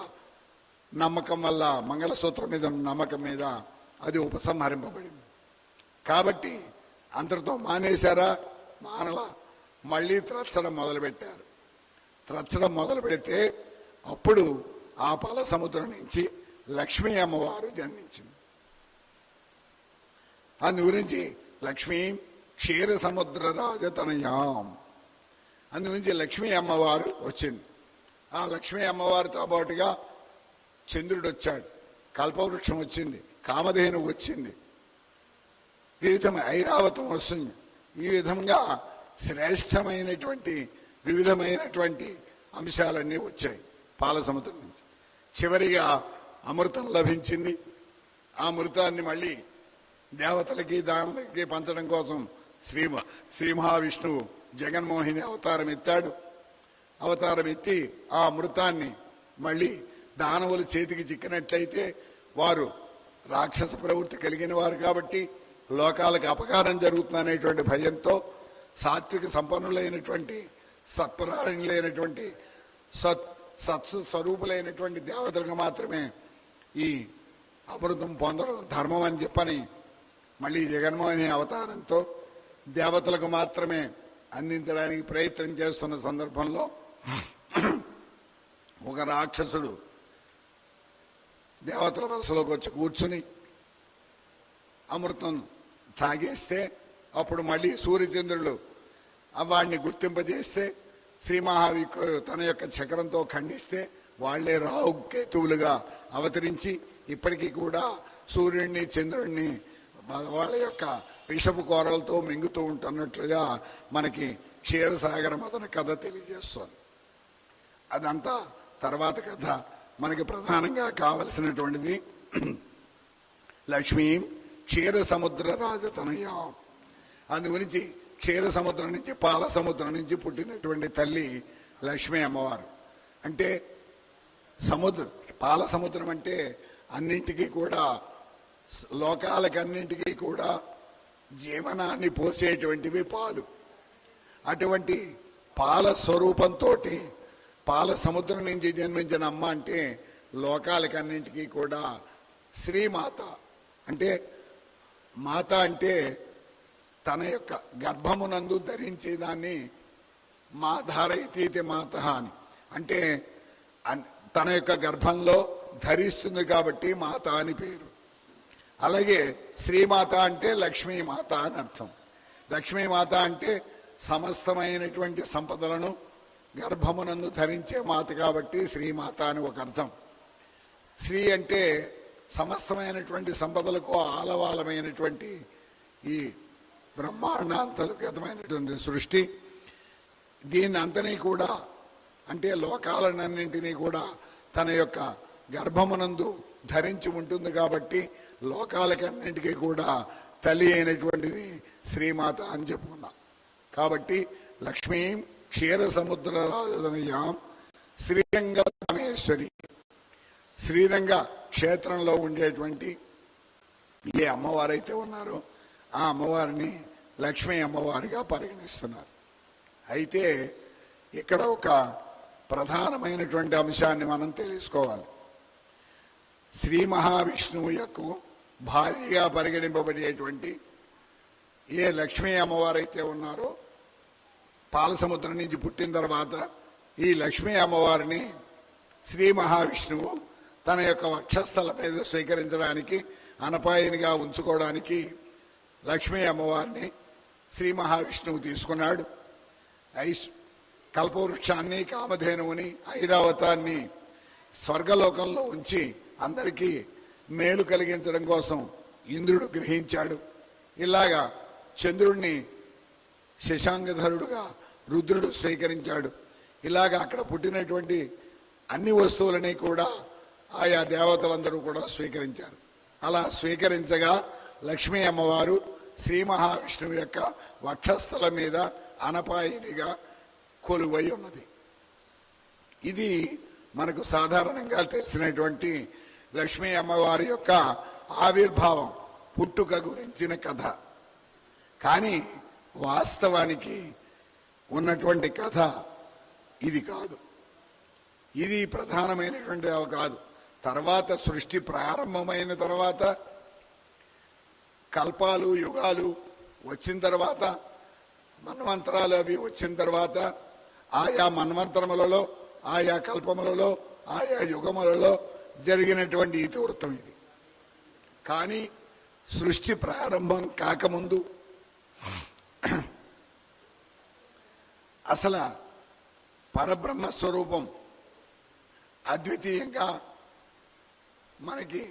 నమ్మకం వల్ల, మంగళసూత్రం మీద నమ్మకం మీద అది ఉపసంహరింపబడింది. కాబట్టి అంతటితో మానేశారా? మానలా. మళ్ళీ త్రచ్చడం మొదలుపెట్టారు. త్రచ్చడం మొదలు పెడితే అప్పుడు ఆ పాల సముద్రం నుంచి లక్ష్మీ అమ్మవారు జన్మించింది. అందు గురించి లక్ష్మీ క్షీర సముద్ర రాజతనయాం, అందు గురించి లక్ష్మీ అమ్మవారు వచ్చింది. ఆ లక్ష్మీ అమ్మవారితో పాటుగా చంద్రుడు వచ్చాడు, కల్పవృక్షం వచ్చింది, కామధేను వచ్చింది, ఐరావతం వస్తుంది. ఈ విధంగా శ్రేష్టమైనటువంటి వివిధమైనటువంటి అంశాలన్నీ వచ్చాయి పాల సముద్రం నుంచి. చివరిగా అమృతం లభించింది. ఆ అమృతాన్ని మళ్ళీ దేవతలకి దానులకి పంచడం కోసం శ్రీ మహావిష్ణువు జగన్మోహిని అవతారం ఎత్తాడు. అవతారం ఎత్తి ఆ అమృతాన్ని మళ్ళీ దానవుల చేతికి చిక్కినట్లయితే వారు రాక్షస ప్రవృత్తి కలిగిన వారు కాబట్టి లోకాలకు అపకారం జరుగుతుందనేటువంటి భయంతో సాత్విక సంపన్నులైనటువంటి సత్పరాయణులైనటువంటి సత్సు స్వరూపులైనటువంటి దేవతలకు మాత్రమే ఈ అమృతం పొందడం ధర్మం అని చెప్పని మళ్ళీ జగన్మోహిని అవతారంతో దేవతలకు మాత్రమే అందించడానికి ప్రయత్నం చేస్తున్న సందర్భంలో ఒక రాక్షసుడు దేవతల వరుసలోకి వచ్చి కూర్చుని అమృతం తాగేస్తే అప్పుడు మళ్ళీ సూర్యచంద్రులు వాడిని గుర్తింపజేస్తే శ్రీ మహావిష్ణువు తన యొక్క చక్రంతో ఖండిస్తే వాళ్లే రాహు కేతువులుగా అవతరించి ఇప్పటికీ కూడా సూర్యుడిని చంద్రుడిని వాళ్ళ యొక్క విషపు కోరలతో మింగుతూ ఉంటున్నట్లుగా మనకి క్షీరసాగర మథన కథ తెలియజేస్తోంది. అదంతా తర్వాత కథ. మనకి ప్రధానంగా కావలసినటువంటిది లక్ష్మీ క్షీర సముద్ర రాజతనయాం. అందు గురించి క్షీర సముద్రం నుంచి పాల సముద్రం నుంచి పుట్టినటువంటి తల్లి లక్ష్మీ అమ్మవారు. అంటే పాల సముద్రం అంటే అన్నింటికీ కూడా, లోకాలకన్నింటికీ కూడా జీవనాన్ని పోసేటువంటివి పాలు. అటువంటి పాల స్వరూపంతో పాల సముద్రం నుంచి జన్మించిన అమ్మ అంటే లోకాలకన్నింటికీ కూడా శ్రీమాత. అంటే మాత అంటే తన యొక్క గర్భమునందు ధరించేదాన్ని మా ధారయితీతి మాత అని, అంటే తన యొక్క గర్భంలో ధరిస్తుంది కాబట్టి మాత అని పేరు. అలాగే శ్రీమాత అంటే లక్ష్మీమాత అని అర్థం. లక్ష్మీమాత అంటే సమస్తమైనటువంటి సంపదలను గర్భమునందు ధరించే మాత కాబట్టి శ్రీమాత అని ఒక అర్థం. శ్రీ అంటే సమస్తమైనటువంటి సంపదలకు ఆలవాలమైనటువంటి ఈ బ్రహ్మాండాంతర్గతమైనటువంటి సృష్టి. దీన్ని అంతని కూడా అంటే లోకాలన్నింటినీ కూడా తన యొక్క గర్భమునందు ధరించి ఉంటుంది కాబట్టి లోకాలకన్నింటికీ కూడా తల్లి అయినటువంటిది శ్రీమాత అని చెప్పుకున్నాం. కాబట్టి లక్ష్మీ క్షీర సముద్ర రాజధానియాం శ్రీరంగ రామేశ్వరి. శ్రీరంగ క్షేత్రంలో ఉండేటువంటి ఏ అమ్మవారైతే ఉన్నారో ఆ అమ్మవారిని లక్ష్మీ అమ్మవారిగా పరిగణిస్తున్నారు. అయితే ఇక్కడ ఒక ప్రధానమైనటువంటి అంశాన్ని మనం తెలుసుకోవాలి. శ్రీ మహావిష్ణువు యొక్క భార్యగా పరిగణింపబడేటువంటి ఏ లక్ష్మీ అమ్మవారైతే ఉన్నారో పాలసముద్రం నుంచి పుట్టిన తర్వాత ఈ లక్ష్మీ అమ్మవారిని శ్రీ మహావిష్ణువు తన యొక్క వక్షస్థల మీద స్వీకరించడానికి అనపాయనిగా ఉంచుకోవడానికి లక్ష్మీ అమ్మవారిని శ్రీ మహావిష్ణువు తీసుకున్నాడు. కల్పవృక్షాన్ని, కామధేనువుని, ఐరావతాన్ని స్వర్గలోకంలో ఉంచి అందరికీ మేలు కలిగించడం కోసం ఇంద్రుడు గ్రహించాడు. ఇలాగా చంద్రుడిని శశాంకధరుడుగా రుద్రుడు స్వీకరించాడు. ఇలాగా అక్కడ పుట్టినటువంటి అన్ని వస్తువులని కూడా ఆయా దేవతలందరూ కూడా స్వీకరించారు. అలా స్వీకరించగా లక్ష్మీ అమ్మవారు శ్రీ మహావిష్ణువు యొక్క వక్షస్థల మీద అనపాయినిగా కొలువై ఉన్నది. ఇది మనకు సాధారణంగా తెలిసినటువంటి లక్ష్మీ అమ్మవారి యొక్క ఆవిర్భావం, పుట్టుక గురించిన కథ. కానీ వాస్తవానికి ఉన్నటువంటి కథ ఇది కాదు. ఇది ప్రధానమైనటువంటి కాదు. తర్వాత సృష్టి ప్రారంభమైన తర్వాత కల్పాలు, యుగాలు వచ్చిన తర్వాత, మన్వంతరాలు అవి వచ్చిన తర్వాత ఆయా మన్వంతరములలో, ఆయా కల్పములలో, ఆయా యుగములలో జరిగినటువంటి ఇతివృత్తం ఇది. కానీ సృష్టి ప్రారంభం కాకముందు అసలు పరబ్రహ్మ స్వరూపం అద్వితీయంగా మనకి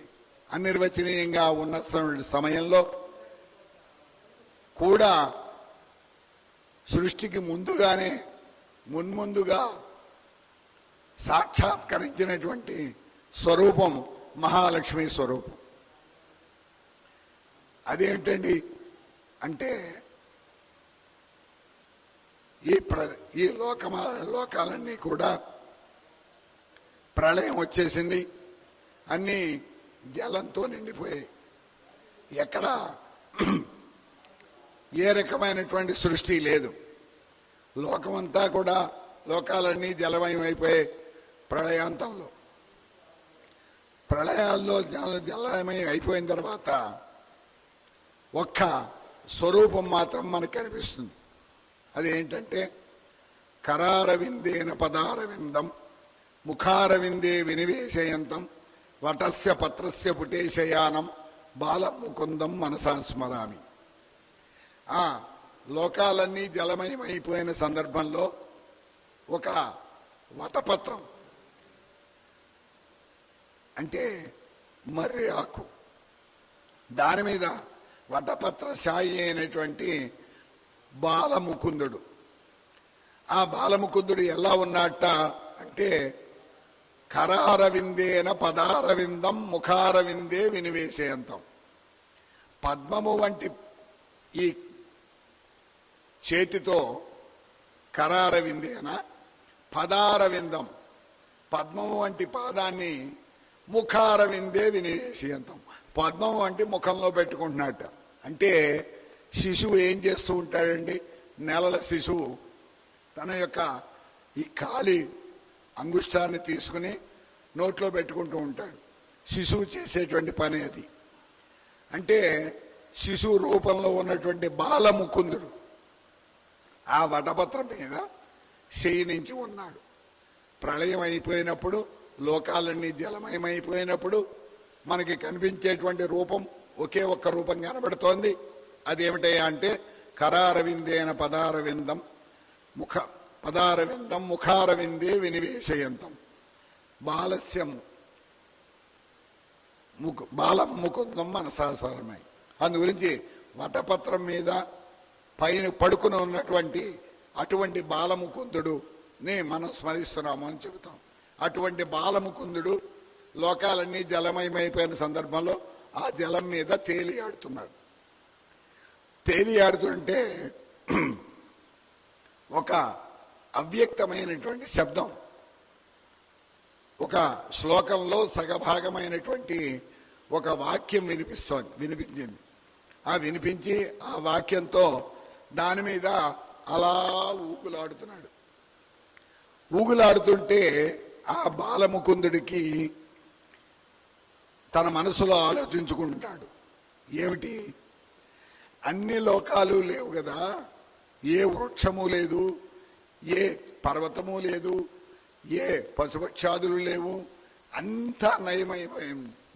అనిర్వచనీయంగా ఉన్న సమయంలో కూడా సృష్టికి ముందుగానే మున్ముందుగా సాక్షాత్కరించినటువంటి స్వరూపం మహాలక్ష్మి స్వరూపం. అదేంటండి అంటే ఈ లోకాలన్నీ కూడా ప్రళయం వచ్చేసింది, అన్నీ జలంతో నిండిపోయాయి. ఎక్కడ ఏ రకమైనటువంటి సృష్టి లేదు. లోకమంతా కూడా, లోకాలన్నీ జలమయం అయిపోయాయి ప్రళయాంతంలో. ప్రళయాల్లో జలమయం అయిపోయిన తర్వాత ఒక్క స్వరూపం మాత్రం మనకు కనిపిస్తుంది. అదేంటంటే కరారవిందేన పదారవిందం ముఖారవిందే వినివేశయంతం వటస్య పత్రస్య పుటేశయానం బాలం ముకుందం మనసా స్మరామి. ఆ లోకాలన్నీ జలమయమైపోయిన సందర్భంలో ఒక వటపత్రం అంటే మర్రి ఆకు, దాని మీద వటపత్ర శాయి అయినటువంటి బాలముకుందుడు. ఆ బాలముకుందుడు ఎలా ఉన్నట్ట అంటే కరారవిందేన పదారవిందం ముఖారవిందే వినివేశయంతం. పద్మము వంటి ఈ చేతితో కరారవిందేన పదారవిందం, పద్మము వంటి పాదాన్ని ముఖారవిందే వినివేశయంతం, పద్మము వంటి ముఖంలో పెట్టుకుంటున్నట్ట. అంటే శిశువు ఏం చేస్తూ ఉంటాడండి? నెలల శిశువు తన యొక్క ఈ కాలి అంగుష్టాన్ని తీసుకుని నోట్లో పెట్టుకుంటూ ఉంటాడు. శిశువు చేసేటువంటి పని అది. అంటే శిశువు రూపంలో ఉన్నటువంటి బాలముకుందుడు ఆ వటపత్రం మీద శయనించి ఉన్నాడు. ప్రళయం అయిపోయినప్పుడు, లోకాలన్నీ జలమయమైపోయినప్పుడు మనకి కనిపించేటువంటి రూపం ఒకే ఒక్క రూపం కనబడుతోంది. అదేమిటయ్యా అంటే కరారవిందేన పదారవిందం పదారవిందం ముఖారవిందే వినివేశయంతం బాలస్యం బాలం ముకుందం మనసాసారమై. అందు గురించి వటపత్రం మీద పైన పడుకుని ఉన్నటువంటి అటువంటి బాలముకుందుడుని మనం స్మరిస్తున్నాము అని చెబుతాం. అటువంటి బాలముకుందుడు లోకాలన్నీ జలమయమైపోయిన సందర్భంలో ఆ జలం మీద తేలియాడుతున్నాడు. తేలియాడుతుంటే ఒక అవ్యక్తమైనటువంటి శబ్దం ఒక శ్లోకంలో సగభాగమైనటువంటి ఒక వాక్యం వినిపించింది. వినిపించి ఆ వాక్యంతో దాని మీద అలా ఊగులాడుతున్నాడు. ఊగులాడుతుంటే ఆ బాలముకుందుడికి తన మనసులో ఆలోచించుకుంటాడు, ఏమిటి అన్ని లోకాలు లేవు కదా, ఏ వృక్షము లేదు, ఏ పర్వతము లేదు, ఏ పశుపక్షాదులు లేవు, అంతా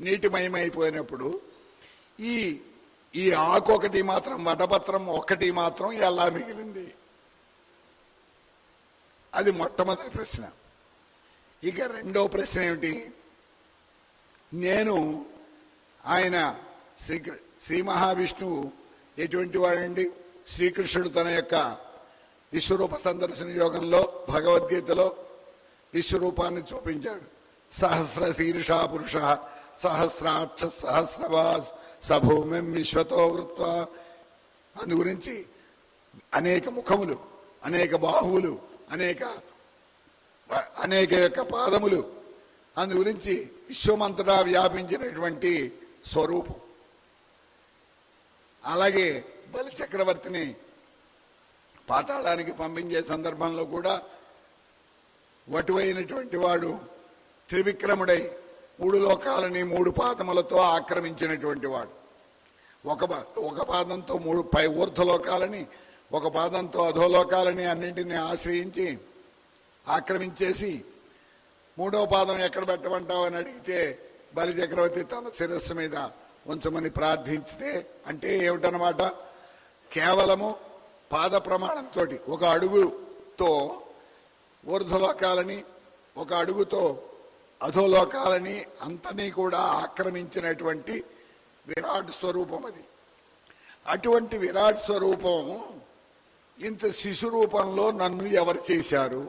నీటిమయమైపోయినప్పుడు ఈ ఆకు ఒకటి మాత్రం, వటపత్రం ఒకటి మాత్రం ఎలా మిగిలింది? అది మొట్టమొదటి ప్రశ్న. ఇక రెండో ప్రశ్న ఏమిటి? ఆయన శ్రీ మహావిష్ణువు ఎటువంటి వాడండి? శ్రీకృష్ణుడు తన యొక్క విశ్వరూప సందర్శన యోగంలో భగవద్గీతలో విశ్వరూపాన్ని చూపించాడు. సహస్ర శీర్ష పురుష సహస్రాక్ష సహస్రవాస్ సభూమిం విశ్వతో వృత్వా. అందు గురించి అనేక ముఖములు, అనేక బాహువులు, అనేక యొక్క పాదములు, అందు గురించి విశ్వమంతటా వ్యాపించినటువంటి స్వరూపం. అలాగే బలి చక్రవర్తిని పాతాళానికి పంపించే సందర్భంలో కూడా వటువైనటువంటి వాడు త్రివిక్రముడై 3 లోకాలని 3 పాదములతో ఆక్రమించినటువంటి వాడు. ఒక పాదంతో 3 ఊర్ధ్వలోకాలని, ఒక పాదంతో అధోలోకాలని అన్నింటినీ ఆశ్రయించి ఆక్రమించేసి 3వ పాదం ఎక్కడ పెట్టమంటావు అని అడిగితే బలి చక్రవర్తి తన శిరస్సు మీద ఉంచమని ప్రార్థించితే, అంటే ఏమిటనమాట, కేవలము పాద ప్రమాణంతో 1 అడుగుతో ఊర్ధ్వలోకాలని, 1 అడుగుతో అధోలోకాలని అంతనీ కూడా ఆక్రమించినటువంటి విరాట్ స్వరూపం అది. అటువంటి విరాట్ స్వరూపం ఇంత శిశు రూపంలో నన్ను ఎవరు చేశారు?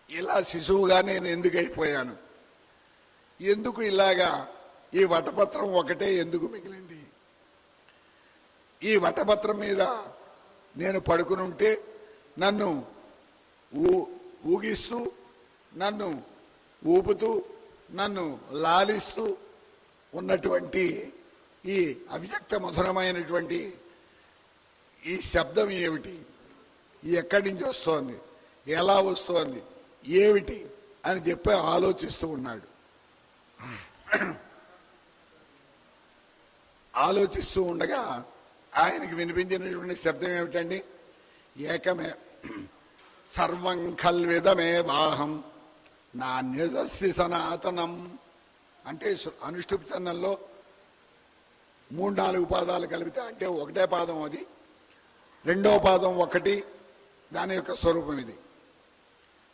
ఇలా శిశువుగా నేను ఎందుకు అయిపోయాను? ఎందుకు ఇలాగా ఈ వటపత్రం ఒకటే ఎందుకు మిగిలింది? ఈ వటపత్రం మీద నేను పడుకునుంటే నన్ను ఊగిస్తూ, నన్ను ఊపుతూ, నన్ను లాలిస్తూ ఉన్నటువంటి ఈ అవ్యక్త మధురమైనటువంటి ఈ శబ్దం ఏమిటి? ఎక్కడి నుంచి వస్తోంది? ఎలా వస్తోంది? ఏమిటి అని చెప్పి ఆలోచిస్తూ ఉన్నాడు. ఆలోచిస్తూ ఉండగా ఆయనకి వినిపించినటువంటి శబ్దం ఏమిటండి? ఏకమే సర్వం ఖల్విదమే వాహం నాణ్యదస్తి సనాతనం. అంటే అనుష్ఠుప్ చందంలో 3-4 పాదాలు కలిపితే అంటే ఒకటే పాదం అది, 2వ పాదం ఒకటి, దాని యొక్క స్వరూపం ఇది.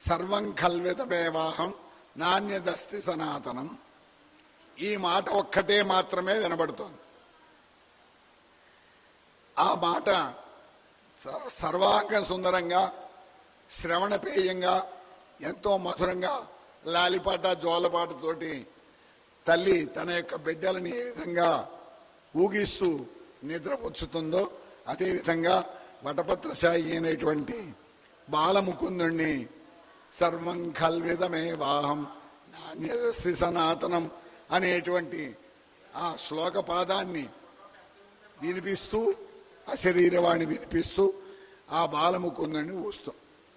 సర్వం ఖల్విదమే వాహం నాణ్యదస్తి సనాతనం. ఈ మాట ఒక్కటే మాత్రమే వినబడుతోంది. ఆ మాట సర్వాంగ సుందరంగా, శ్రవణపేయంగా, ఎంతో మధురంగా లాలిపాట జోలపాటతోటి తల్లి తన యొక్క బిడ్డలని ఏ విధంగా ఊగిస్తూ నిద్రపుచ్చుతుందో అదేవిధంగా వటపత్రశాయి అయినటువంటి బాలముకుందుణ్ణి సర్వం ఖల్విదమే వాహం నాణ్యదస్తి సనాతనం అనేటువంటి ఆ శ్లోక పాదాన్ని వినిపిస్తూ, అశరీరవాణి వినిపిస్తూ ఆ బాలముకుందుణ్ణి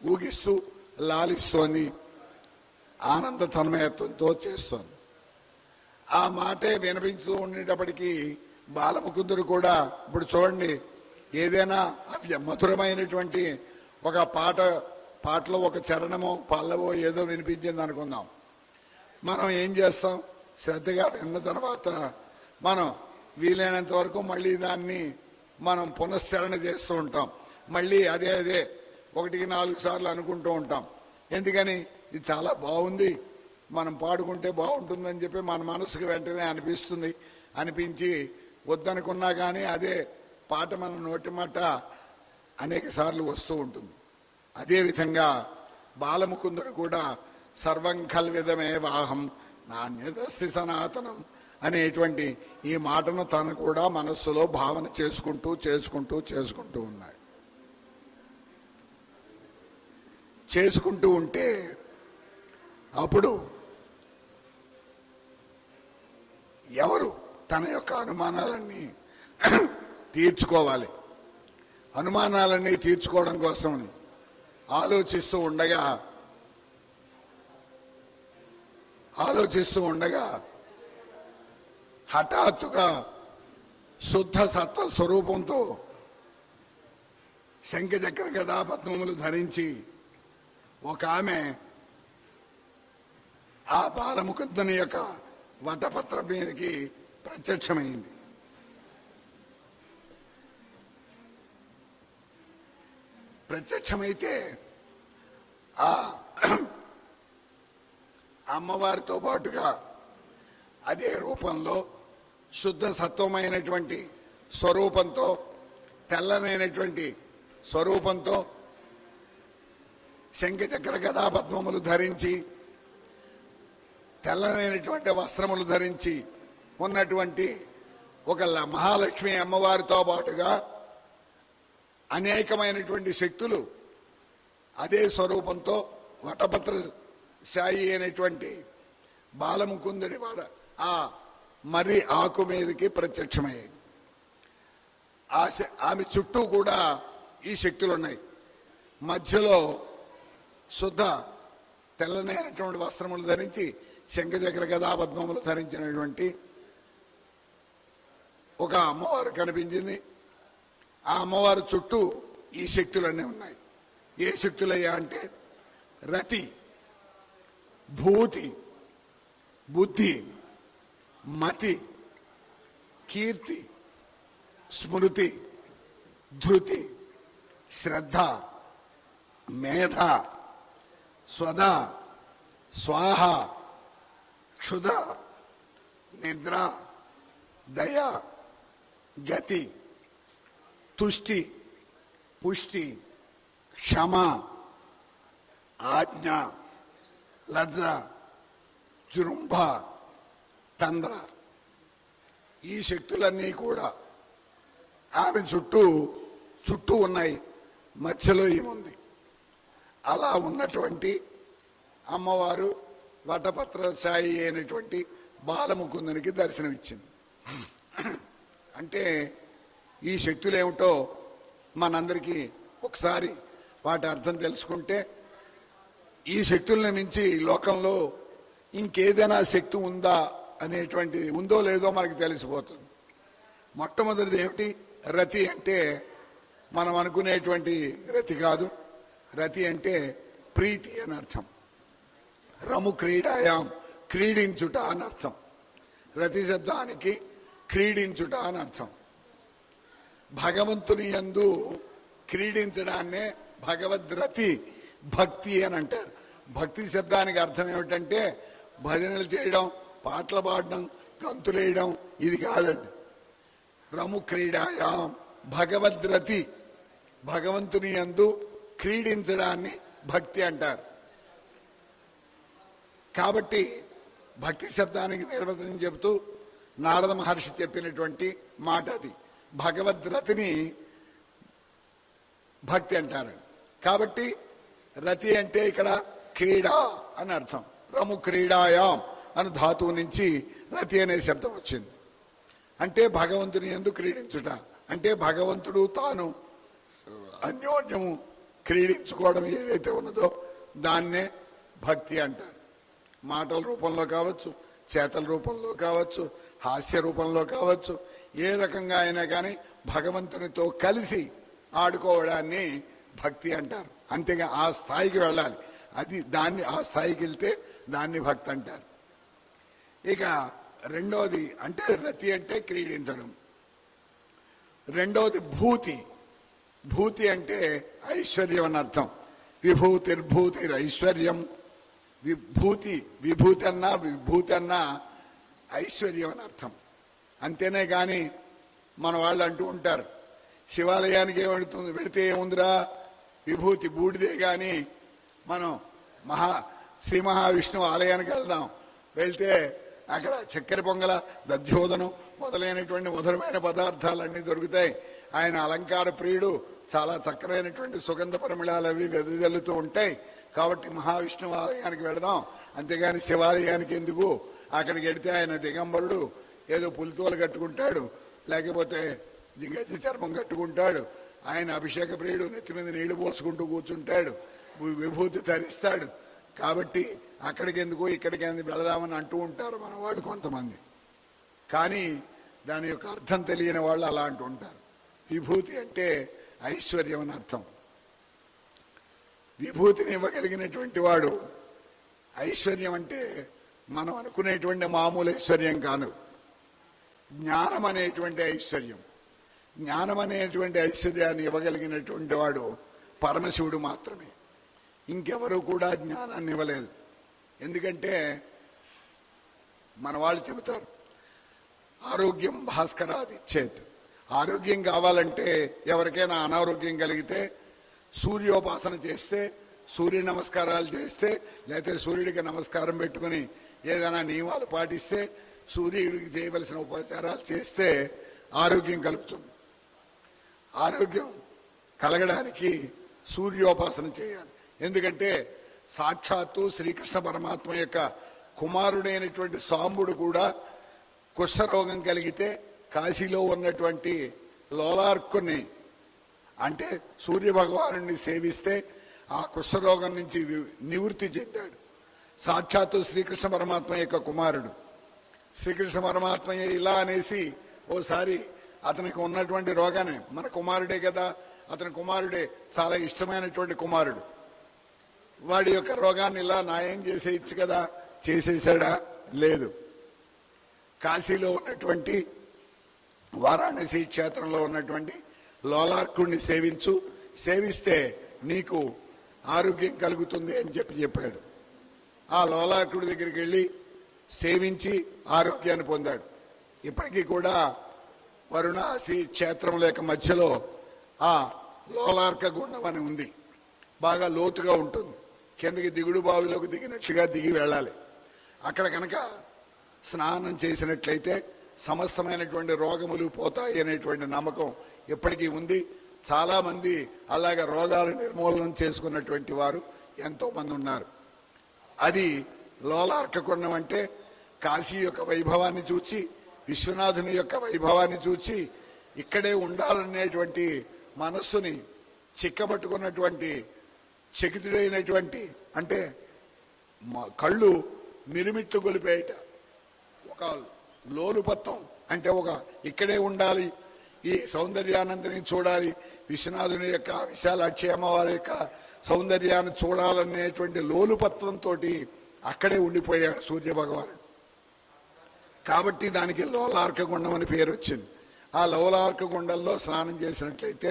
ఊగిస్తూ లాలిస్తోని ఆనంద తన్మయత్వంతో చేస్తోంది. ఆ మాటే వినిపించుతూ ఉండేటప్పటికీ బాలముకుందుడు కూడా, ఇప్పుడు చూడండి, ఏదైనా మధురమైనటువంటి ఒక పాటలో ఒక చరణమో పల్లవో ఏదో వినిపించింది అనుకుందాం. మనం ఏం చేస్తాం? శ్రద్ధగా విన్న తర్వాత మనం వీలైనంత వరకు మళ్ళీ దాన్ని మనం పునశ్చరణ చేస్తూ ఉంటాం. మళ్ళీ అదే 1కి 4 సార్లు అనుకుంటూ ఉంటాం. ఎందుకని? ఇది చాలా బాగుంది, మనం పాడుకుంటే బాగుంటుందని చెప్పి మన మనసుకు వెంటనే అనిపించి వద్దనుకున్నా కానీ అదే పాట మన నోటి మాట అనేక సార్లు వస్తూ ఉంటుంది. అదేవిధంగా బాలముకుందుడు కూడా సర్వం ఖల్విదమే వాహం నాణ్యదస్తి సనాతనం అనేటువంటి ఈ మాటను తను కూడా మనస్సులో భావన చేసుకుంటూ ఉన్నాడు. చేసుకుంటూ ఉంటే అప్పుడు ఎవరు తన యొక్క అనుమానాలన్నీ తీర్చుకోవాలి. అనుమానాలన్నీ తీర్చుకోవడం కోసం ఆలోచిస్తూ ఉండగా హఠాత్తుగా శుద్ధ సత్వ స్వరూపంతో శంఖచక్ర గదా పద్మములు ధరించి ఒక ఆమె ఆ బాలముకుందుని యొక్క వటపత్రం మీదకి ప్రత్యక్షమైంది. ప్రత్యక్షమైతే ఆ అమ్మవారితో పాటుగా అదే రూపంలో శుద్ధ సత్వమైనటువంటి స్వరూపంతో, తెల్లనైనటువంటి స్వరూపంతో శంఖచక్ర గదా పద్మములు ధరించి, తెల్లనైనటువంటి వస్త్రములు ధరించి ఉన్నటువంటి ఒక మహాలక్ష్మి అమ్మవారితో పాటుగా అనేకమైనటువంటి శక్తులు అదే స్వరూపంతో వటపత్ర శాయి అయినటువంటి బాలముకుందుడి వాడ ఆ మర్రి ఆకు మీదకి ప్రత్యక్షమయ్యాయి. ఆమె చుట్టూ కూడా ఈ శక్తులు ఉన్నాయి. మధ్యలో శుద్ధ తెల్లనైనటువంటి వస్త్రములు ధరించి శంఖచక్ర గదా పద్మములు ధరించినటువంటి ఒక అమ్మవారు కనిపించింది. ఆ అమ్మవారు చుట్టూ ఈ శక్తులన్నీ ఉన్నాయి. ఏ శక్తులయ్యా అంటే రతి, భూతి, బుద్ధి, మతి, కీర్తి, స్మృతి, ధృతి, శ్రద్ధ, మేధ, స్వద, స్వాహ, క్షుధ, నిద్ర, దయ, గతి, తుష్టి, పుష్టి, క్షమ, ఆజ్ఞ, లజ్జ, జృంభ, తంద్ర. ఈ శక్తులన్నీ కూడా ఆమె చుట్టూ ఉన్నాయి. మధ్యలో ఏముంది? అలా ఉన్నటువంటి అమ్మవారు వటపత్ర సాయి అయినటువంటి బాలముకుందునికి దర్శనమిచ్చింది. అంటే ఈ శక్తులు ఏమిటో మనందరికీ ఒకసారి వాటి అర్థం తెలుసుకుంటే, ఈ శక్తుల్ని మించి లోకంలో ఇంకేదైనా శక్తి ఉందా అనేటువంటి, ఉందో లేదో మనకి తెలిసిపోతుంది. మొట్టమొదటిది ఏమిటి? రతి అంటే మనం అనుకునేటువంటి రతి కాదు. రతి అంటే ప్రీతి అని అర్థం. రము క్రీడాయాం, క్రీడించుట అని అర్థం. రతి శబ్దానికి క్రీడించుట అని అర్థం. భగవంతుని యందు క్రీడించడాన్నే భగవద్రతి, భక్తి అని అంటారు. భక్తి శబ్దానికి అర్థం ఏమిటంటే భజనలు చేయడం, పాటలు పాడడం, గంతులేయడం, ఇది కాదండి. రము క్రీడాయాం భగవద్రతి, భగవంతుని యందు క్రీడించడాన్ని భక్తి అంటారు. కాబట్టి భక్తి శబ్దానికి నిర్వచనం చెబుతూ నారద మహర్షి చెప్పినటువంటి మాట అది. భగవద్రతిని భక్తి అంటారు. కాబట్టి రతి అంటే ఇక్కడ క్రీడా అని అర్థం. రము క్రీడాయాం అని ధాతువు నుంచి రతి అనే శబ్దం వచ్చింది. అంటే భగవంతుని యందు క్రీడించుట అంటే భగవంతుడు తాను అన్యోన్యము క్రీడించుకోవడం ఏదైతే ఉన్నదో దాన్నే భక్తి అంటారు. మాటల రూపంలో కావచ్చు, చేతల రూపంలో కావచ్చు, హాస్య రూపంలో కావచ్చు, ఏ రకంగా అయినా కానీ భగవంతునితో కలిసి ఆడుకోవడాన్ని భక్తి అంటారు. అంతేగా ఆ స్థాయికి వెళ్ళాలి. ఆ స్థాయికి వెళ్తే దాన్ని భక్తి అంటారు. ఇక రెండోది అంటే రతి అంటే క్రీడించడం. రెండోది భూతి. భూతి అంటే ఐశ్వర్యం అని అర్థం. విభూతిర్భూతిరైశ్వర్యం. విభూతి అన్నా ఐశ్వర్యం అని అర్థం. అంతేనే కానీ మన వాళ్ళు అంటూ ఉంటారు, శివాలయానికి వెళితే ఏముందిరా విభూతి, బూడిదే. కానీ మనం శ్రీ మహావిష్ణువు ఆలయానికి వెళ్తే అక్కడ చక్కెర పొంగల, దధ్యోదనం మొదలైనటువంటి మధురమైన పదార్థాలన్నీ దొరుకుతాయి. ఆయన అలంకార ప్రియుడు, చాలా చక్కరైనటువంటి సుగంధ పరిమళాలు అవి వెదజల్లుతూ ఉంటాయి. కాబట్టి మహావిష్ణు ఆలయానికి వెళదాం, అంతేగాని శివాలయానికి ఎందుకు? అక్కడికి వెడితే ఆయన దిగంబరుడు, ఏదో పులితోలు కట్టుకుంటాడు, లేకపోతే గజ్జి చర్మం కట్టుకుంటాడు, ఆయన అభిషేక ప్రియుడు, నెత్తి మీద నీళ్లు పోసుకుంటూ కూర్చుంటాడు, విభూతి ధరిస్తాడు. కాబట్టి అక్కడికి ఎందుకు ఇక్కడికి ఎందుకు వెళదామని అంటూ ఉంటారు మన వాళ్ళు కొంతమంది. కానీ దాని యొక్క అర్థం తెలియని వాళ్ళు అలా అంటూ ఉంటారు. విభూతి అంటే ఐశ్వర్యం అని అర్థం. విభూతిని ఇవ్వగలిగినటువంటి వాడు. ఐశ్వర్యం అంటే మనం అనుకునేటువంటి మామూలు ఐశ్వర్యం కాదు, జ్ఞానం అనేటువంటి ఐశ్వర్యం. జ్ఞానం అనేటువంటి ఐశ్వర్యాన్ని ఇవ్వగలిగినటువంటి వాడు పరమశివుడు మాత్రమే. ఇంకెవరూ కూడా జ్ఞానాన్ని ఇవ్వలేదు. ఎందుకంటే మన వాళ్ళు చెబుతారు, ఆరోగ్యం భాస్కరాది ఇచ్చేది. ఆరోగ్యం కావాలంటే, ఎవరికైనా అనారోగ్యం కలిగితే సూర్యోపాసన చేస్తే, సూర్య నమస్కారాలు చేస్తే, లేకపోతే సూర్యుడికి నమస్కారం పెట్టుకుని ఏదైనా నియమాలు పాటిస్తే, సూర్యుడికి చేయవలసిన ఉపచారాలు చేస్తే ఆరోగ్యం కలుగుతుంది. ఆరోగ్యం కలగడానికి సూర్యోపాసన చేయాలి. ఎందుకంటే సాక్షాత్తు శ్రీకృష్ణ పరమాత్మ యొక్క కుమారుడైనటువంటి సాంబుడు కూడా కుష్ఠరోగం కలిగితే కాశీలో ఉన్నటువంటి లోలార్కుని, అంటే సూర్య భగవాను సేవిస్తే ఆ కుష్ఠరోగం నుంచి నివృత్తి చెందాడు. సాక్షాత్తు శ్రీకృష్ణ పరమాత్మ యొక్క కుమారుడు. శ్రీకృష్ణ పరమాత్మ ఇలా అనేసి ఓసారి అతనికి ఉన్నటువంటి రోగాన్ని, మన కుమారుడే కదా, అతని కుమారుడే చాలా ఇష్టమైనటువంటి కుమారుడు, వాడి యొక్క రోగాన్ని ఇలా న్యాయం చేసేయచ్చు కదా, చేసేసాడా? లేదు. కాశీలో ఉన్నటువంటి వారాణసి క్షేత్రంలో ఉన్నటువంటి లోలార్కుడిని సేవిస్తే నీకు ఆరోగ్యం కలుగుతుంది అని చెప్పాడు. ఆ లోలార్కుడి దగ్గరికి వెళ్ళి సేవించి ఆరోగ్యాన్ని పొందాడు. ఇప్పటికీ కూడా వారణాసి క్షేత్రం లేక మధ్యలో ఆ లోలార్క గుండం అని ఉంది. బాగా లోతుగా ఉంటుంది, కిందకి దిగుడు బావిలోకి దిగినట్లుగా దిగి వెళ్ళాలి. అక్కడ కనుక స్నానం చేసినట్లయితే సమస్తమైనటువంటి రోగములు పోతాయి అనేటువంటి నమ్మకం ఇప్పటికీ ఉంది. చాలామంది అలాగ రోగాల నిర్మూలన చేసుకున్నటువంటి వారు ఎంతోమంది ఉన్నారు. అది లోలార్క గుండం అంటే కాశీ యొక్క వైభవాన్ని చూచి, విశ్వనాథుని యొక్క వైభవాన్ని చూచి, ఇక్కడే ఉండాలనేటువంటి మనస్సుని చిక్కబట్టుకున్నటువంటి చకితుడైనటువంటి, అంటే కళ్ళు మిరుమిట్లు గొలిపేయట, ఒక లోలుపత్వం, అంటే ఒక ఇక్కడే ఉండాలి, ఈ సౌందర్యానందని చూడాలి, విశ్వనాథుని యొక్క విశాలాక్షి అమ్మవారి యొక్క సౌందర్యాన్ని చూడాలనేటువంటి లోలుపత్వంతో అక్కడే ఉండిపోయాడు సూర్య భగవానుడు. కాబట్టి దానికి లోలార్క గుండం అని పేరు వచ్చింది. ఆ లోలార్క గుండంలో స్నానం చేసినట్లయితే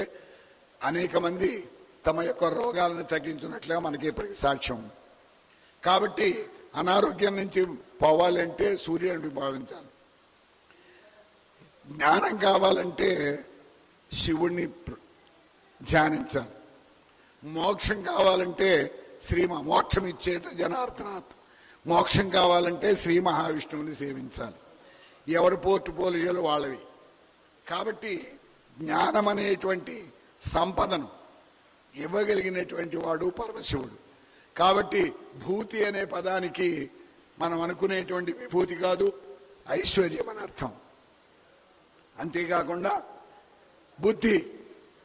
అనేక మంది తమ యొక్క రోగాలను తగ్గించినట్లుగా మనకి ఇప్పటికి సాక్ష్యం ఉంది. కాబట్టి అనారోగ్యం నుంచి పోవాలంటే సూర్యుడిని భావించాలి. జ్ఞానం కావాలంటే శివుణ్ణి ధ్యానించాలి. మోక్షం కావాలంటే మోక్షం ఇచ్చేట జనార్దనాథ్. మోక్షం కావాలంటే శ్రీ మహావిష్ణువుని సేవించాలి. ఎవరి పోర్టుపోలియోలు వాళ్ళవి. కాబట్టి జ్ఞానం అనేటువంటి సంపదను ఇవ్వగలిగినటువంటి వాడు పరమశివుడు. కాబట్టి భూతి అనే పదానికి మనం అనుకునేటువంటి విభూతి కాదు, ఐశ్వర్యం అని అర్థం. అంతేకాకుండా బుద్ధి,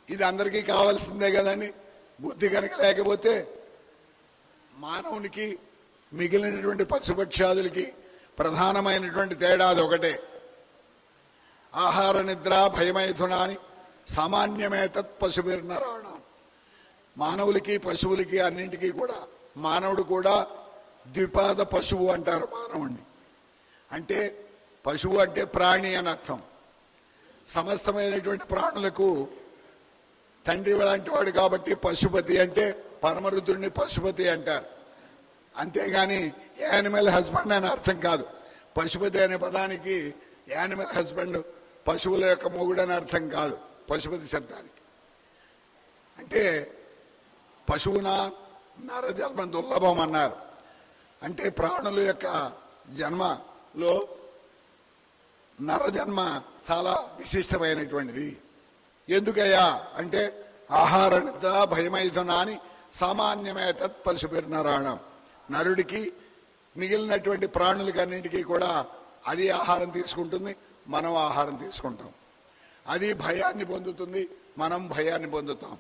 ఇది అందరికీ కావాల్సిందే కదండి. బుద్ధి కనుక లేకపోతే మానవునికి మిగిలినటువంటి పశుపక్షాదులకి ప్రధానమైనటువంటి తేడా అది ఒకటే. ఆహార నిద్ర భయమైథునాని సామాన్యమే తత్ పశుభిర్నరాణం. మానవులకి పశువులకి అన్నింటికీ కూడా మానవుడు కూడా ద్విపాద పశువు అంటారు మానవుణ్ణి. అంటే పశువు అంటే ప్రాణి అని అర్థం. సమస్తమైనటువంటి ప్రాణులకు తండ్రి లాంటి వాడు కాబట్టి పశుపతి, అంటే పరమరుద్రుడిని పశుపతి అంటారు. అంతేగాని యానిమల్ హస్బెండ్ అని అర్థం కాదు. పశుపతి అనే పదానికి యానిమల్ హస్బెండ్, పశువుల యొక్క మొగుడు అని అర్థం కాదు పశుపతి శబ్దానికి. అంటే పశువున నరజన్మ దుర్లభం అన్నారు. అంటే ప్రాణుల యొక్క జన్మలో నరజన్మ చాలా విశిష్టమైనటువంటిది. ఎందుకయ్యా అంటే ఆహార నిద్ర భయమైథునాని సామాన్యమే తత్ పశుభిర్నరాణం. నరుడికి మిగిలినటువంటి ప్రాణులకన్నింటికీ కూడా అది ఆహారం తీసుకుంటుంది, మనం ఆహారం తీసుకుంటాం. అది భయాన్ని పొందుతుంది, మనం భయాన్ని పొందుతాం.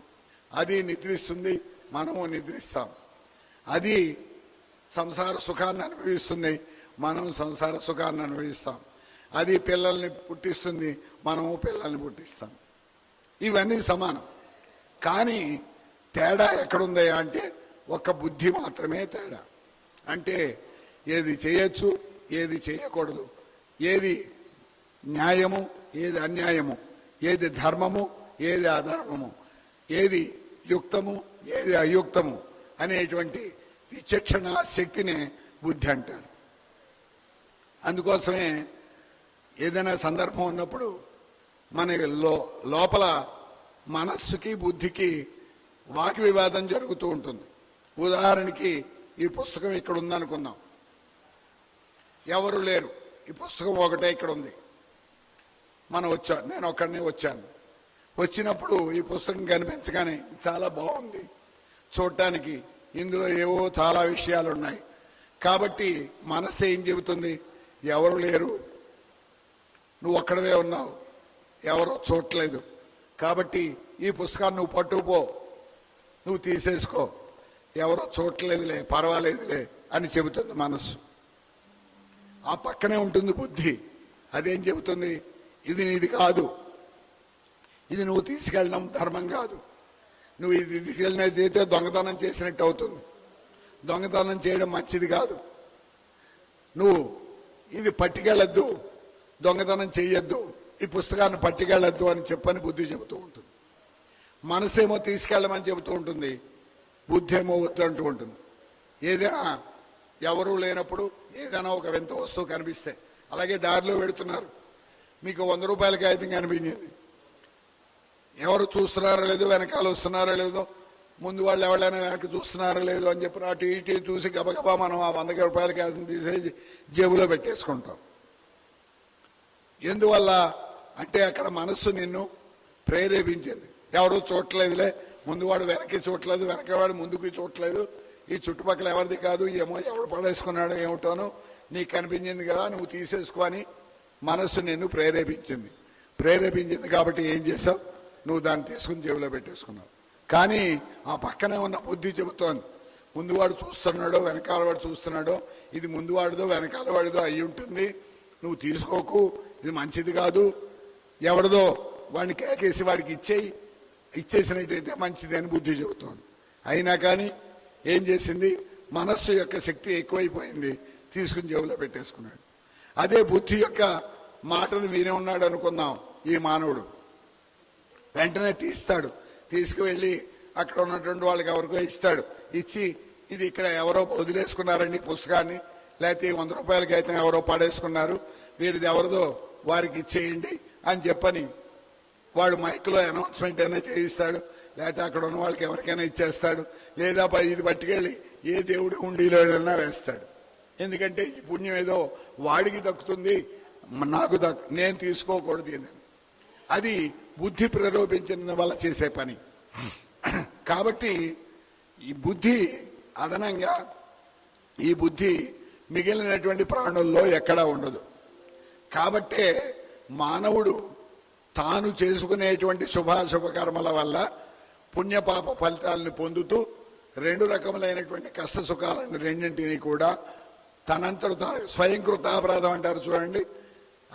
అది నిద్రిస్తుంది, మనము నిద్రిస్తాం. అది సంసార సుఖాన్ని అనుభవిస్తుంది, మనం సంసార సుఖాన్ని అనుభవిస్తాం. అది పిల్లల్ని పుట్టిస్తుంది, మనము పిల్లల్ని పుట్టిస్తాం. ఇవన్నీ సమానం. కానీ తేడా ఎక్కడుందయా అంటే ఒక్క బుద్ధి మాత్రమే తేడా. అంటే ఏది చేయొచ్చు, ఏది చేయకూడదు, ఏది న్యాయము, ఏది అన్యాయము, ఏది ధర్మము, ఏది అధర్మము, ఏది యుక్తము, ఏది అయుక్తము అనేటువంటి విచక్షణ శక్తినే బుద్ధి అంటారు. అందుకోసమే ఏదైనా సందర్భం ఉన్నప్పుడు మన లోపల మనస్సుకి బుద్ధికి వాక్ వివాదం జరుగుతూ ఉంటుంది. ఉదాహరణకి ఈ పుస్తకం ఇక్కడ ఉందనుకుందాం, ఎవరు లేరు, ఈ పుస్తకం ఒకటే ఇక్కడ ఉంది. నేను ఒక్కడనే వచ్చాను. వచ్చినప్పుడు ఈ పుస్తకం కనిపించగానే చాలా బాగుంది చూడటానికి, ఇందులో ఏవో చాలా విషయాలు ఉన్నాయి. కాబట్టి మనస్సు ఏం చెబుతుంది, ఎవరు లేరు, నువ్వు ఒక్కడవే ఉన్నావు, ఎవరో చూడలేదు, కాబట్టి ఈ పుస్తకాన్ని నువ్వు పట్టుకుపో, నువ్వు తీసేసుకో, ఎవరో చూడలేదులే, పర్వాలేదులే అని చెబుతుంది మనస్సు. ఆ పక్కనే ఉంటుంది బుద్ధి. అదేం చెబుతుంది, ఇది నీది కాదు, ఇది నువ్వు తీసుకెళ్ళడం ధర్మం కాదు, నువ్వు ఇది తీసుకెళ్ళినట్టయితే దొంగతనం చేసినట్టు అవుతుంది, దొంగతనం చేయడం మంచిది కాదు, నువ్వు ఇది పట్టుకెళ్ళద్దు, దొంగతనం చెయ్యొద్దు, ఈ పుస్తకాన్ని పట్టుకెళ్ళద్దు అని చెప్పని బుద్ధి చెబుతూ ఉంటుంది. మనసేమో తీసుకెళ్ళమని చెబుతూ ఉంటుంది, బుద్ధి ఏమో వద్దు అంటూ ఉంటుంది. ఏదైనా ఎవరూ లేనప్పుడు ఏదైనా ఒక వింత వస్తువు కనిపిస్తే, అలాగే దారిలో వెళుతున్నారు, మీకు 100 రూపాయల కాగితం కనిపించింది, ఎవరు చూస్తున్నారో లేదో, వెనకాల వస్తున్నారో లేదో, ముందు వాళ్ళు ఎవరైనా వెనక చూస్తున్నారో లేదో అని చెప్పి అటు ఇటు చూసి గబగబా మనం ఆ 100 రూపాయల కాగితం తీసేసి జేబులో పెట్టేసుకుంటాం. ఎందువల్ల అంటే అక్కడ మనస్సు నిన్ను ప్రేరేపించింది. ఎవరు చూడలేదులే, ముందువాడు వెనక్కి చూడలేదు, వెనకవాడు ముందుకు చూడలేదు, ఈ చుట్టుపక్కల ఎవరిది కాదు, ఏమో ఎవడు పడేసుకున్నాడో ఏమిటోనో నీకు కనిపించింది కదా, నువ్వు తీసేసుకో అని మనస్సు నిన్ను ప్రేరేపించింది. కాబట్టి ఏం చేసావు, నువ్వు దాన్ని తీసుకుని జేబులో పెట్టేసుకున్నావు. కానీ ఆ పక్కనే ఉన్న బుద్ధి చెబుతోంది, ముందువాడు చూస్తున్నాడో వెనకాలవాడు చూస్తున్నాడో, ఇది ముందువాడిదో వెనకాలవాడిదో అయి ఉంటుంది, నువ్వు తీసుకోకు, ఇది మంచిది కాదు, ఎవరిదో వాడిని కేకేసి వాడికి ఇచ్చేసినట్టయితే మంచిది అని బుద్ధి చెబుతోంది. అయినా కానీ ఏం చేసింది, మనస్సు యొక్క శక్తి ఎక్కువైపోయింది, తీసుకుని జేబులో పెట్టేసుకున్నాడు. అదే బుద్ధి యొక్క మాటను వినే ఉన్నాడు అనుకుందాం ఈ మానవుడు, వెంటనే తీస్తాడు, తీసుకువెళ్ళి అక్కడ ఉన్నటువంటి వాళ్ళకి ఎవరికో ఇస్తాడు, ఇచ్చి ఇది ఇక్కడ ఎవరో వదిలేసుకున్నారండి పుస్తకాన్ని, లేకపోతే 100 రూపాయలకి అయితే ఎవరో పడేసుకున్నారు, వీరిది ఎవరిదో వారికి ఇచ్చేయండి అని చెప్పని వాడు మైక్లో అనౌన్స్మెంట్ అయినా చేయిస్తాడు, లేకపోతే అక్కడ ఉన్న వాళ్ళకి ఎవరికైనా ఇచ్చేస్తాడు, లేదా ఇది పట్టుకెళ్ళి ఏ దేవుడి హుండీలో అయినా వేస్తాడు. ఎందుకంటే ఈ పుణ్యం ఏదో వాడికి దక్కుతుంది, నాకు నేను తీసుకోకూడదు అని. అది బుద్ధి ప్రేరేపించిన వల్ల చేసే పని. కాబట్టి ఈ బుద్ధి అదనంగా, ఈ బుద్ధి మిగిలినటువంటి ప్రాణుల్లో ఎక్కడా ఉండదు. కాబట్టే మానవుడు తాను చేసుకునేటువంటి శుభాశుభ కర్మల వల్ల పుణ్యపాప ఫలితాలను పొందుతూ 2 రకములైనటువంటి కష్ట సుఖాలను రెండింటినీ కూడా తనంతట తాను స్వయంకృతాపరాధం అంటారు చూడండి,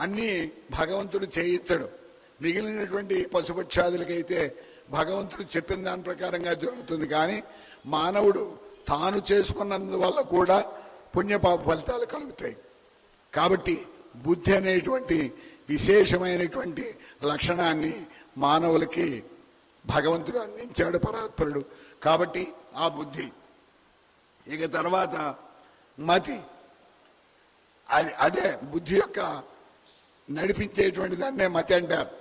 అన్నీ భగవంతుడు చేయించడు. మిగిలినటువంటి పశుపక్షాదులకైతే భగవంతుడు చెప్పిన దాని ప్రకారంగా జరుగుతుంది. కానీ మానవుడు తాను చేసుకున్నందువల్ల కూడా పుణ్యపాప ఫలితాలు కలుగుతాయి. కాబట్టి బుద్ధి అనేటువంటి విశేషమైనటువంటి లక్షణాన్ని మానవులకి భగవంతుడు అందించాడు, పరాత్పరుడు. కాబట్టి ఆ బుద్ధి. ఇక తర్వాత మతి, అదే బుద్ధి యొక్క నడిపించేటువంటి దాన్నే మతి అంటారు.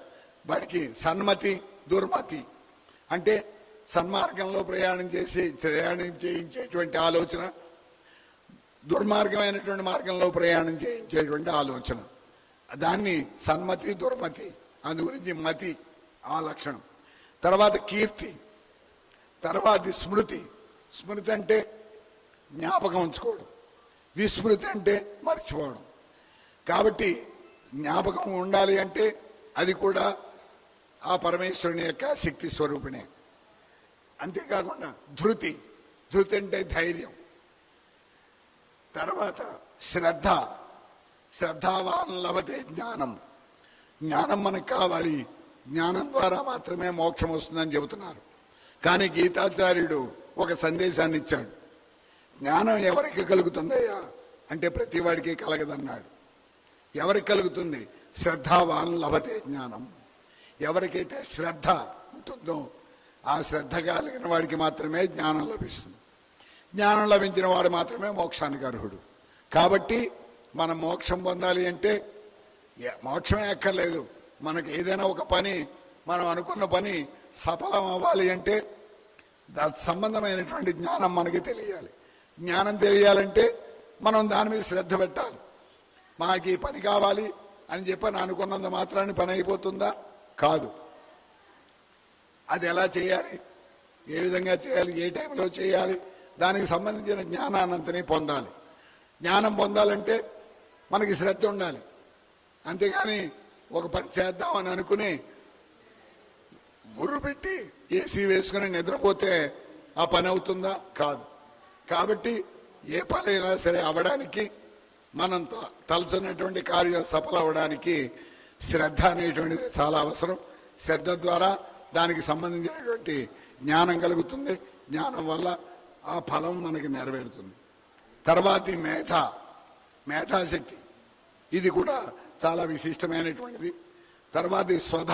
వాడికి సన్మతి, దుర్మతి అంటే సన్మార్గంలో ప్రయాణం చేయించేటువంటి ఆలోచన, దుర్మార్గమైనటువంటి మార్గంలో ప్రయాణం చేయించేటువంటి ఆలోచన, దాన్ని సన్మతి, దుర్మతి. అందు గురించి మతి ఆ లక్షణం. తర్వాత కీర్తి, తర్వాత స్మృతి, స్మృతి అంటే జ్ఞాపకం ఉంచుకోవడం, విస్మృతి అంటే మర్చిపోవడం. కాబట్టి జ్ఞాపకం ఉండాలి అంటే అది కూడా ఆ పరమేశ్వరుని యొక్క శక్తి స్వరూపిణే. అంతేకాకుండా ధృతి, ధృతి అంటే ధైర్యం. తర్వాత శ్రద్ధ, శ్రద్ధావాన్ లభతే జ్ఞానం. జ్ఞానం మనకు కావాలి, జ్ఞానం ద్వారా మాత్రమే మోక్షం వస్తుందని చెబుతున్నారు. కానీ గీతాచార్యుడు ఒక సందేశాన్ని ఇచ్చాడు. జ్ఞానం ఎవరికి కలుగుతుందయ్యా అంటే ప్రతివాడికి కలగదన్నాడు. ఎవరికి కలుగుతుంది? శ్రద్ధావాన్ లభతే జ్ఞానం. ఎవరికైతే శ్రద్ధ ఉంటుందో ఆ శ్రద్ధ కలిగిన వాడికి మాత్రమే జ్ఞానం లభిస్తుంది. జ్ఞానం లభించిన వాడు మాత్రమే మోక్షానికి అర్హుడు. కాబట్టి మనం మోక్షం పొందాలి అంటే మోక్షమే అక్కర్లేదు, మనకు ఏదైనా ఒక పని, మనం అనుకున్న పని సఫలం అవ్వాలి అంటే దాని సంబంధమైనటువంటి జ్ఞానం మనకి తెలియాలి. జ్ఞానం తెలియాలంటే మనం దాని మీద శ్రద్ధ పెట్టాలి. మనకి ఈ పని కావాలి అని చెప్పని అనుకున్నంత మాత్రాన్ని పని అయిపోతుందా? కాదు. అది ఎలా చేయాలి, ఏ విధంగా చేయాలి, ఏ టైంలో చేయాలి, దానికి సంబంధించిన జ్ఞానాన్నంతని పొందాలి. జ్ఞానం పొందాలంటే మనకి శ్రద్ధ ఉండాలి. అంతేగాని ఒక పని చేద్దామని అనుకుని గుర్రు పెట్టి ఏసీ వేసుకుని నిద్రపోతే ఆ పని అవుతుందా? కాదు. కాబట్టి ఏ పని అయినా సరే అవ్వడానికి, మనం తలచున్నటువంటి కార్యం సఫలం అవ్వడానికి శ్రద్ధ అనేటువంటిది చాలా అవసరం. శ్రద్ధ ద్వారా దానికి సంబంధించినటువంటి జ్ఞానం కలుగుతుంది. జ్ఞానం వల్ల ఆ ఫలం మనకి నెరవేరుతుంది. తర్వాతి మేధాశక్తి, ఇది కూడా చాలా విశిష్టమైనటువంటిది. తర్వాతి స్వధ,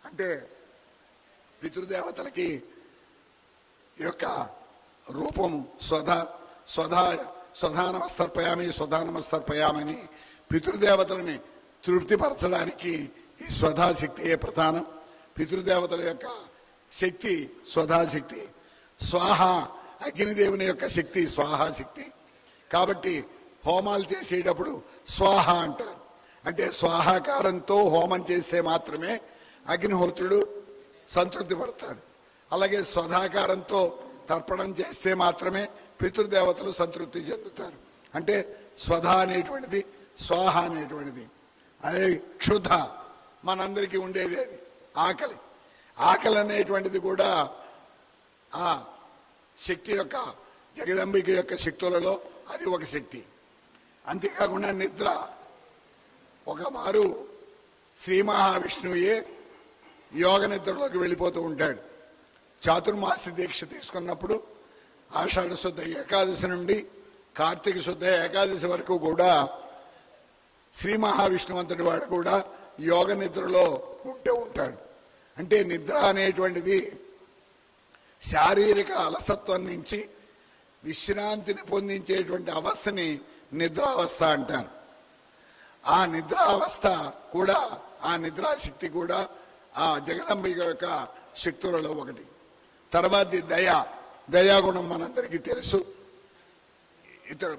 అంటే పితృదేవతలకి యొక్క రూపము స్వధానమస్తర్పయామని పితృదేవతలని తృప్తిపరచడానికి ఈ స్వధాశక్తియే ప్రధానం. పితృదేవతల యొక్క శక్తి స్వధాశక్తి. స్వాహ, అగ్నిదేవుని యొక్క శక్తి స్వాహాశక్తి. కాబట్టి హోమాలు చేసేటప్పుడు స్వాహ అంటారు. అంటే స్వాహాకారంతో హోమం చేస్తే మాత్రమే అగ్నిహోత్రుడు సంతృప్తి పడతాడు. అలాగే స్వధాకారంతో తర్పణం చేస్తే మాత్రమే పితృదేవతలు సంతృప్తి చెందుతారు. అంటే స్వధ అనేటువంటిది, స్వాహ అనేటువంటిది. అదే క్షుధ, మనందరికీ ఉండేది అది ఆకలి. ఆకలి అనేటువంటిది కూడా ఆ శక్తి యొక్క, జగదంబిక యొక్క శక్తులలో అది ఒక శక్తి. అంతేకాకుండా నిద్ర. ఒక మారు శ్రీ మహావిష్ణువే యోగ నిద్రలోకి వెళ్ళిపోతూ ఉంటాడు. చాతుర్మాస దీక్ష తీసుకున్నప్పుడు ఆషాఢ శుద్ధ ఏకాదశి నుండి కార్తీక శుద్ధ ఏకాదశి వరకు కూడా శ్రీ మహావిష్ణువు అంతటి వాడు కూడా యోగ నిద్రలో ఉంటాడు. అంటే నిద్ర అనేటువంటిది శారీరక అలసత్వం నుంచి విశ్రాంతిని పొందించేటువంటి అవస్థని నిద్రావస్థ అంటారు. ఆ నిద్రావస్థ కూడా, ఆ నిద్రాశక్తి కూడా ఆ జగదంబిక యొక్క శక్తులలో ఒకటి. తర్వాత దయాగుణం మనందరికీ తెలుసు. ఇతడు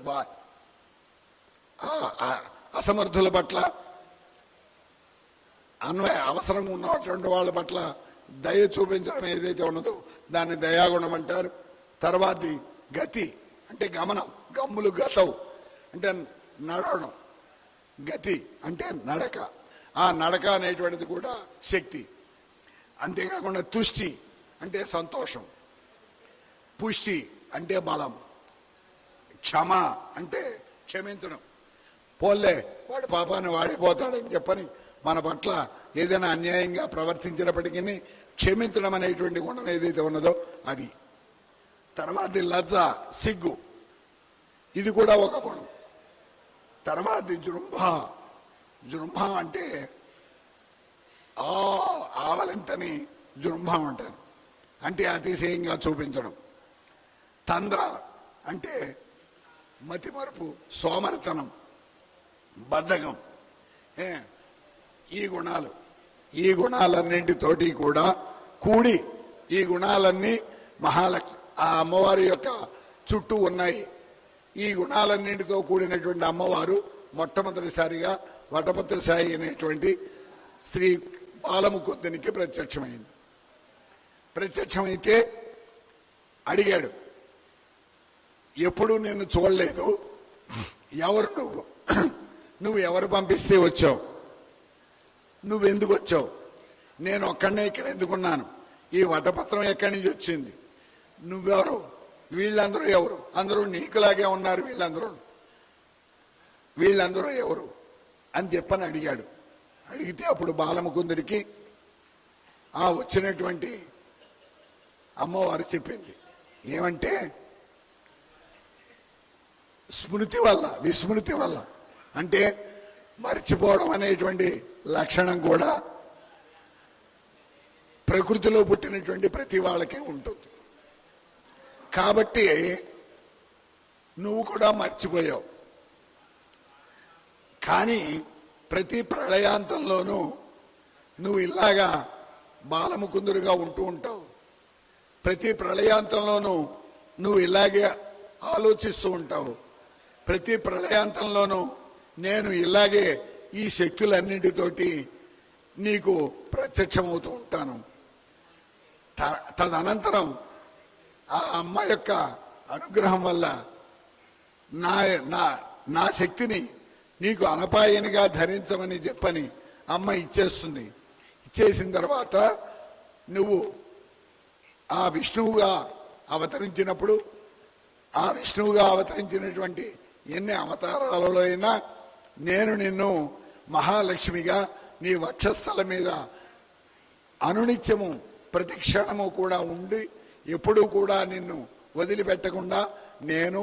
అసమర్థుల పట్ల, అవసరంగా ఉన్నటువంటి వాళ్ళ పట్ల దయ చూపించడం ఏదైతే ఉన్నదో దాన్ని దయాగుణం అంటారు. తర్వాతి గతి, అంటే గమనం. గమ్ములు గతవు అంటే నడవడం, గతి అంటే నడక. ఆ నడక అనేటువంటిది కూడా శక్తి. అంతేకాకుండా తుష్టి అంటే సంతోషం, పుష్టి అంటే బలం, క్షమ అంటే క్షమించడం. పోలే వాడు పాపాన్ని వాడిపోతాడని చెప్పని మన పట్ల ఏదైనా అన్యాయంగా ప్రవర్తించినప్పటికీ క్షమించడం అనేటువంటి గుణం ఏదైతే ఉన్నదో అది. తర్వాత లజ్జ, సిగ్గు, ఇది కూడా ఒక గుణం. తర్వాత జృంభ అంటే ఆవలింతని జృంభ అంటారు, అంటే అతిశయంగా చూపించడం. తంద్ర అంటే మతిమరుపు, సోమరితనం, బద్ధకం. ఈ గుణాలన్నింటితోటి కూడా కూడి, ఈ గుణాలన్నీ మహాలక్ష్మి ఆ అమ్మవారి యొక్క చుట్టూ ఉన్నాయి. ఈ గుణాలన్నింటితో కూడినటువంటి అమ్మవారు మొట్టమొదటిసారిగా వటపత్ర సాయి అనేటువంటి శ్రీ బాలముకుందునికి ప్రత్యక్షమైంది. ప్రత్యక్షమైతే అడిగాడు, ఎప్పుడు నిన్ను చూడలేదు. ఎవరు నువ్వు? నువ్వు ఎవరు పంపిస్తే వచ్చావు? నువ్వెందుకు వచ్చావు? నేను ఒక్కడనే ఇక్కడ ఎందుకున్నాను? ఈ వటపత్రం ఎక్కడి నుంచి వచ్చింది? నువ్వెవరు? వీళ్ళందరూ ఎవరు? అందరూ నీకులాగే ఉన్నారు. వీళ్ళందరూ ఎవరు అని చెప్పని అడిగాడు. అడిగితే అప్పుడు బాలముకుందుడికి ఆ వచ్చినటువంటి అమ్మవారు చెప్పింది ఏమంటే, విస్మృతి వల్ల అంటే మర్చిపోవడం అనేటువంటి లక్షణం కూడా ప్రకృతిలో పుట్టినటువంటి ప్రతి వాళ్ళకి ఉంటుంది. కాబట్టి నువ్వు కూడా మర్చిపోయావు. కానీ ప్రతి ప్రళయాంతంలోనూ నువ్వు ఇలాగా బాలముకుందుడుగా ఉంటూ ఉంటావు. ప్రతి ప్రళయాంతంలోనూ నువ్వు ఇలాగే ఆలోచిస్తూ ఉంటావు. ప్రతి ప్రళయాంతంలోనూ నేను ఇలాగే ఈ శక్తులన్నింటితోటి నీకు ప్రత్యక్షమవుతూ ఉంటాను. తదనంతరం ఆ అమ్మ యొక్క అనుగ్రహం వల్ల నా శక్తిని నీకు అనపాయనిగా ధరించమని చెప్పని అమ్మ ఇచ్చేస్తుంది. ఇచ్చేసిన తర్వాత నువ్వు ఆ విష్ణువుగా అవతరించినప్పుడు, ఆ విష్ణువుగా అవతరించినటువంటి ఎన్ని అవతారాలలో అయినా నేను నిన్ను మహాలక్ష్మిగా నీ వక్షస్థలం మీద అనునిత్యము ప్రతి క్షణము కూడా ఉండి ఎప్పుడూ కూడా నిన్ను వదిలిపెట్టకుండా నేను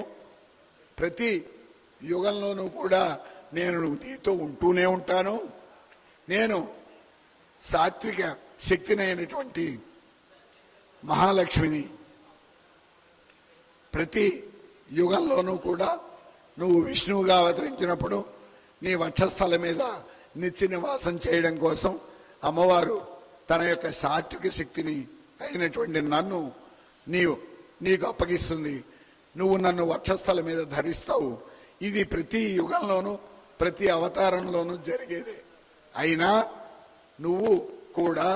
ప్రతి యుగంలోనూ కూడా నేను నీతో ఉంటూనే ఉంటాను. నేను సాత్విక శక్తినైనటువంటి మహాలక్ష్మిని. ప్రతి యుగంలోనూ కూడా నువ్వు విష్ణువుగా అవతరించినప్పుడు నీ వక్షస్థలం మీద నిత్య నివాసం చేయడం కోసం అమ్మవారు తన యొక్క సాత్విక శక్తిని అయినటువంటి నన్ను నీకు అప్పగిస్తుంది. నువ్వు నన్ను వక్షస్థలం మీద ధరిస్తావు. ఇది ప్రతి యుగంలోనూ ప్రతి అవతారంలోనూ జరిగేదే. అయినా నువ్వు కూడా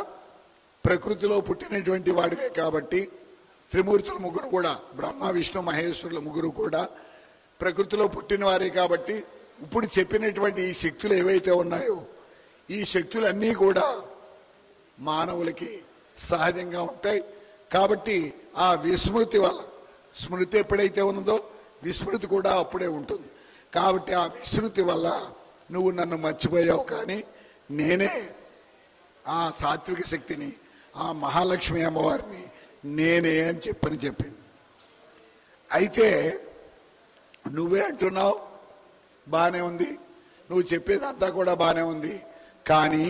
ప్రకృతిలో పుట్టినటువంటి వాడివే కాబట్టి త్రిమూర్తులు ముగ్గురు కూడా, బ్రహ్మ విష్ణు మహేశ్వరులు ముగ్గురు కూడా ప్రకృతిలో పుట్టిన వారే కాబట్టి ఇప్పుడు చెప్పినటువంటి ఈ శక్తులు ఏవైతే ఉన్నాయో ఈ శక్తులన్నీ కూడా మానవులకి సహజంగా ఉంటాయి. కాబట్టి ఆ విస్మృతి వల్ల, స్మృతి ఎప్పుడైతే ఉన్నదో విస్మృతి కూడా అప్పుడే ఉంటుంది. కాబట్టి ఆ విస్మృతి వల్ల నువ్వు నన్ను మర్చిపోయావు. కానీ నేనే ఆ సాత్విక శక్తిని, ఆ మహాలక్ష్మి అమ్మవారిని నేనే అని చెప్పింది. అయితే నువ్వే అంటున్నావు బాగానే ఉంది, నువ్వు చెప్పేదంతా కూడా బాగానే ఉంది. కానీ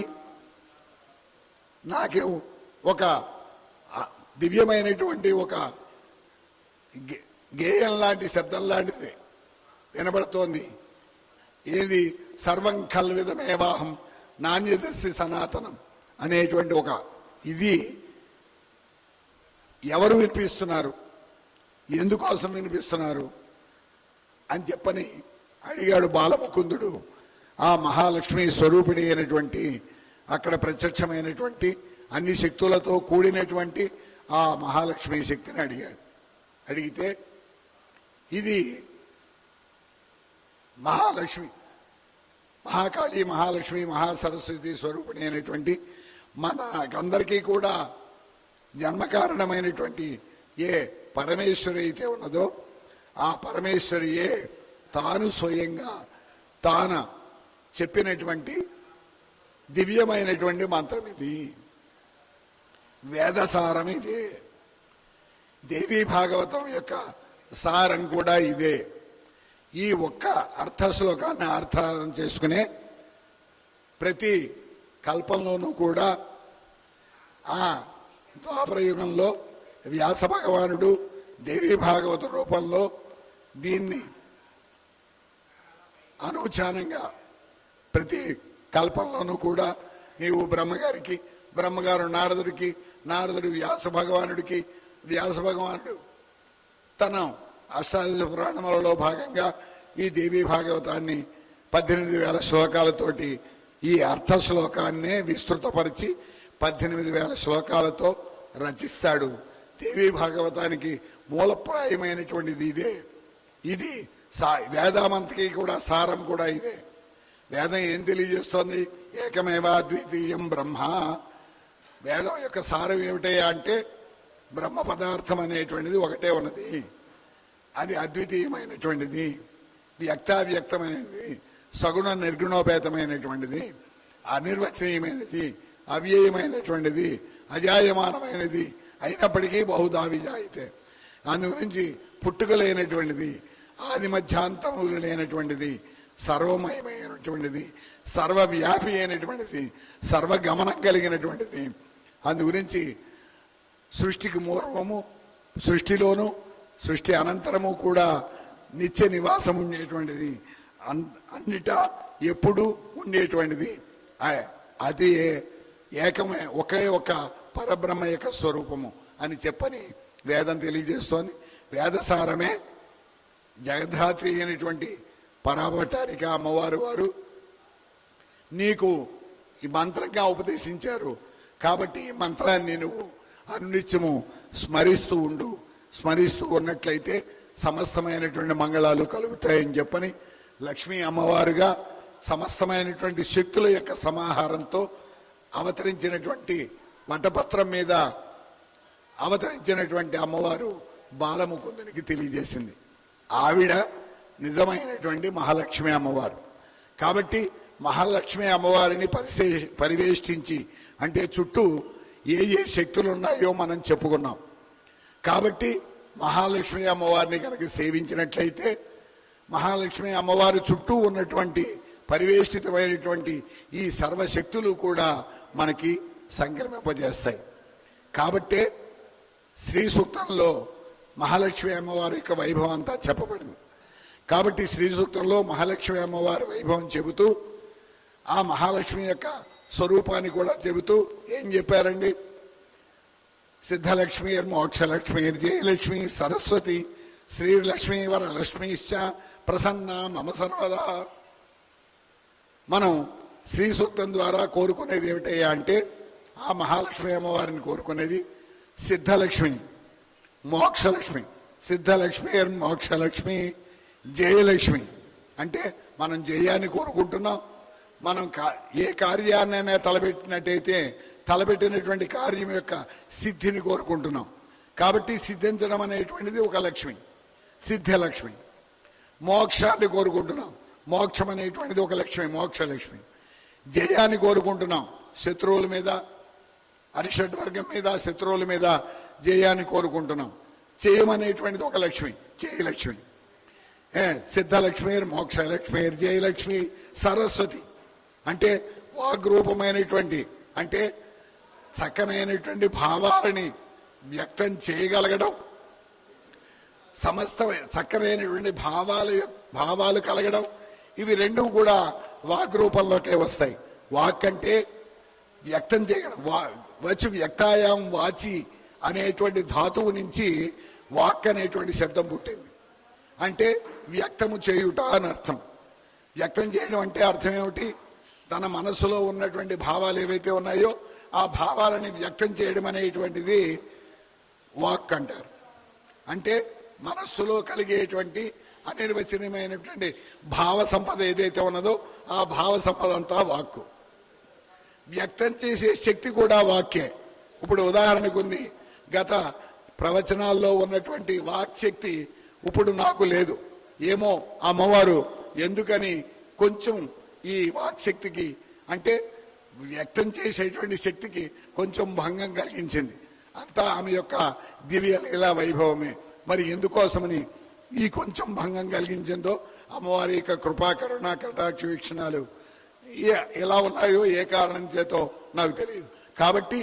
నాకే ఒక దివ్యమైనటువంటి ఒక గేయం లాంటి శబ్దం లాంటిది వినబడుతోంది. ఏది? సర్వం కల్విదమేవాహం నాణ్యదస్సి సనాతనం అనేటువంటి ఒక ఇది ఎవరు వినిపిస్తున్నారు, ఎందుకోసం వినిపిస్తున్నారు అని చెప్పని అడిగాడు బాలముకుందుడు. ఆ మహాలక్ష్మి స్వరూపిణి అయినటువంటి, అక్కడ ప్రత్యక్షమైనటువంటి అన్ని శక్తులతో కూడినటువంటి ఆ మహాలక్ష్మి శక్తిని అడిగాడు. అడిగితే ఇది మహాలక్ష్మి, మహాకాళి, మహాలక్ష్మి, మహాసరస్వతి స్వరూపిణి అయినటువంటి మనకందరికీ కూడా జన్మకారణమైనటువంటి ఏ పరమేశ్వరి అయితే ఉన్నదో ఆ పరమేశ్వరియే తాను స్వయంగా తాన చెప్పినటువంటి దివ్యమైనటువంటి మంత్రం ఇది, వేదసారం ఇదే, దేవీ భాగవతం యొక్క సారం కూడా ఇదే. ఈ ఒక్క అర్థ శ్లోకాన్ని అర్థం చేసుకునే ప్రతి కల్పంలోనూ కూడా ఆ ద్వాపరయుగంలో వ్యాస భగవానుడు దేవీ భాగవత రూపంలో దీన్ని అనూచానంగా ప్రతి కల్పంలోనూ కూడా నీవు బ్రహ్మగారికి, బ్రహ్మగారు నారదుడికి, నారదుడు వ్యాస భగవానుడికి, వ్యాస భగవానుడు తన అష్టాదశ పురాణములలో భాగంగా ఈ దేవీ భాగవతాన్ని 18,000 శ్లోకాలతోటి ఈ అర్థ శ్లోకాన్నే విస్తృతపరిచి 18,000 శ్లోకాలతో రచిస్తాడు. దేవీ భాగవతానికి మూలప్రాయమైనటువంటిది ఇదే. ఇది వేదామంతకి కూడా సారం కూడా ఇదే. వేదం ఏం తెలియజేస్తోంది? ఏకమేవా అద్వితీయం బ్రహ్మ. వేదం యొక్క సారం ఏమిటయ్యా అంటే బ్రహ్మ పదార్థం అనేటువంటిది ఒకటే ఉన్నది, అది అద్వితీయమైనటువంటిది, వ్యక్తావ్యక్తమైనది, సగుణ నిర్గుణోపేతమైనటువంటిది, అనిర్వచనీయమైనది, అవ్యయమైనటువంటిది, అజాయమానమైనది, అయినప్పటికీ బహుధా విజాయితే. అందు గురించి పుట్టుకలేనటువంటిది, ఆది మధ్యాంతములు లేనటువంటిది, సర్వమయమైనటువంటిది, సర్వవ్యాపి అయినటువంటిది, సర్వగమనం కలిగినటువంటిది. అందు గురించి సృష్టికి పూర్వము, సృష్టిలోను, సృష్టి అనంతరము కూడా నిత్య నివాసం ఉండేటువంటిది, అన్నిటా ఎప్పుడు ఉండేటువంటిది, అది ఏకమే ఒకే ఒక పరబ్రహ్మ యొక్క స్వరూపము అని చెప్పని వేదం తెలియజేస్తోంది. వేదసారమే జగద్ధాత్రి అయినటువంటి పరాభట్టారిక అమ్మవారు వారు నీకు ఈ మంత్రంగా ఉపదేశించారు. కాబట్టి ఈ మంత్రాన్ని నువ్వు అనిత్యము స్మరిస్తూ ఉండు. స్మరిస్తూ ఉన్నట్లయితే సమస్తమైనటువంటి మంగళాలు కలుగుతాయని చెప్పని లక్ష్మీ అమ్మవారుగా సమస్తమైనటువంటి శక్తుల యొక్క సమాహారంతో అవతరించినటువంటి వటపత్రం మీద అవతరించినటువంటి అమ్మవారు బాలముకుందునికి తెలియజేసింది. ఆవిడ నిజమైనటువంటి మహాలక్ష్మి అమ్మవారు. కాబట్టి మహాలక్ష్మి అమ్మవారిని పరివేష్టించి అంటే చుట్టూ ఏ ఏ శక్తులు ఉన్నాయో మనం చెప్పుకున్నాం. కాబట్టి మహాలక్ష్మి అమ్మవారిని కనుక సేవించినట్లయితే మహాలక్ష్మి అమ్మవారి చుట్టూ ఉన్నటువంటి పరివేష్టితమైనటువంటి ఈ సర్వశక్తులు కూడా మనకి సంక్రమింపజేస్తాయి. కాబట్టే శ్రీ సూక్తంలో మహాలక్ష్మి అమ్మవారి యొక్క వైభవం అంతా చెప్పబడింది. కాబట్టి శ్రీ సూక్తంలో మహాలక్ష్మి అమ్మవారి వైభవం చెబుతూ ఆ మహాలక్ష్మి యొక్క స్వరూపాన్ని కూడా చెబుతూ ఏం చెప్పారండి? సిద్ధలక్ష్మి, మోక్షలక్ష్మి, జయలక్ష్మి, సరస్వతి, శ్రీలక్ష్మి, వరలక్ష్మిశ్చ ప్రసన్న మమ సర్వదా. మనం శ్రీ సూక్తం ద్వారా కోరుకునేది ఏమిటయ్యా అంటే ఆ మహాలక్ష్మి అమ్మవారిని కోరుకునేది సిద్ధలక్ష్మిని, మోక్షలక్ష్మి. సిద్ధలక్ష్మి, మోక్షలక్ష్మి, జయలక్ష్మి అంటే మనం జయాన్ని కోరుకుంటున్నాం. మనం ఏ కార్యాన్నైనా తలపెట్టినట్టయితే తలపెట్టినటువంటి కార్యం యొక్క సిద్ధిని కోరుకుంటున్నాం. కాబట్టి సిద్ధించడం అనేటువంటిది ఒక లక్ష్మి, సిద్ధలక్ష్మి. మోక్షాన్ని కోరుకుంటున్నాం, మోక్షం అనేటువంటిది ఒక లక్ష్మి, మోక్షలక్ష్మి. జయాన్ని కోరుకుంటున్నాం, శత్రువుల మీద, అరిషడ్వర్గం మీద, శత్రువుల మీద జయాన్ని కోరుకుంటున్నాం. జయమనేటువంటిది ఒక లక్ష్మి, జయలక్ష్మి. సిద్ధలక్ష్మి, మోక్షలక్ష్మి, జయలక్ష్మి, సరస్వతి అంటే వాగ్రూపమైనటువంటి అంటే చక్కనైనటువంటి భావాలని వ్యక్తం చేయగలగడం, సమస్త చక్కనైనటువంటి భావాలు కలగడం, ఇవి రెండు కూడా వాక్ రూపంలోకే వస్తాయి. వాక్ అంటే వ్యక్తం చేయడం, వచ్చి వ్యక్తాయాం వాచి అనేటువంటి ధాతువు నుంచి వాక్ అనేటువంటి శబ్దం పుట్టింది. అంటే వ్యక్తము చేయుట అని అర్థం. వ్యక్తం చేయడం అంటే అర్థం ఏమిటి? తన మనస్సులో ఉన్నటువంటి భావాలు ఏవైతే ఉన్నాయో ఆ భావాలని వ్యక్తం చేయడం అనేటువంటిది వాక్ అంటారు. అంటే మనస్సులో కలిగేటువంటి అనిర్వచనీయమైనటువంటి భావ సంపద ఏదైతే ఉన్నదో ఆ భావ సంపద అంతా వాక్కు. వ్యక్తం చేసే శక్తి కూడా వాక్యే. ఇప్పుడు ఉదాహరణకు ఉంది, గత ప్రవచనాల్లో ఉన్నటువంటి వాక్ శక్తి ఇప్పుడు నాకు లేదు. ఏమో అమ్మవారు ఎందుకని కొంచెం ఈ వాక్ శక్తికి అంటే వ్యక్తం చేసేటువంటి శక్తికి కొంచెం భంగం కలిగించింది. అంతా ఆమె యొక్క దివ్య లీలా వైభవమే. మరి ఎందుకోసమని ఈ కొంచెం భంగం కలిగించిందో అమ్మవారి యొక్క కృపా కరుణ కటాక్ష వీక్షణాలు ఎలా ఉన్నాయో ఏ కారణం చేతో నాకు తెలియదు. కాబట్టి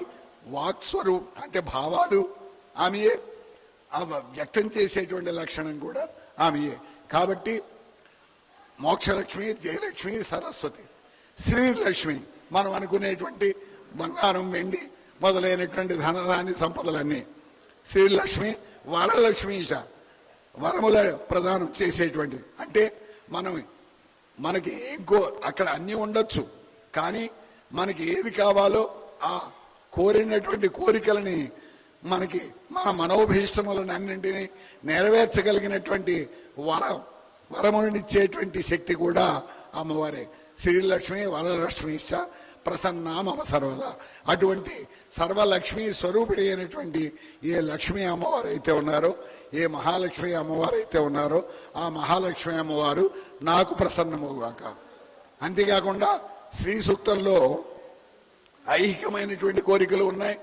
వాక్స్వరూపం అంటే భావాలు ఆమెయే, వ్యక్తం చేసేటువంటి లక్షణం కూడా ఆమెయే. కాబట్టి మోక్షలక్ష్మి, జయలక్ష్మి, సరస్వతి, శ్రీలక్ష్మి మనం అనుకునేటువంటి బంగారం, వెండి మొదలైనటువంటి ధనధాన్య సంపదలన్నీ. శ్రీలక్ష్మి, వరలక్ష్మి, వరముల ప్రదానం చేసేటువంటిది. అంటే మనకి అక్కడ అన్నీ ఉండొచ్చు, కానీ మనకి ఏది కావాలో ఆ కోరినటువంటి కోరికలని మనకి మన మనోభీష్టములను అన్నింటినీ నెరవేర్చగలిగినటువంటి వరములనిచ్చేటువంటి శక్తి కూడా అమ్మవారే. శ్రీలక్ష్మి వరలక్ష్మి ప్రసన్నా మమ సర్వదా. అటువంటి సర్వలక్ష్మి స్వరూపిణి అయినటువంటి ఏ లక్ష్మీ అమ్మవారు అయితే ఉన్నారో, ఏ మహాలక్ష్మి అమ్మవారు అయితే ఉన్నారో, ఆ మహాలక్ష్మి అమ్మవారు నాకు ప్రసన్నమవుగాక. అంతేకాకుండా శ్రీ సూక్తంలో ఐహికమైనటువంటి కోరికలు ఉన్నాయి,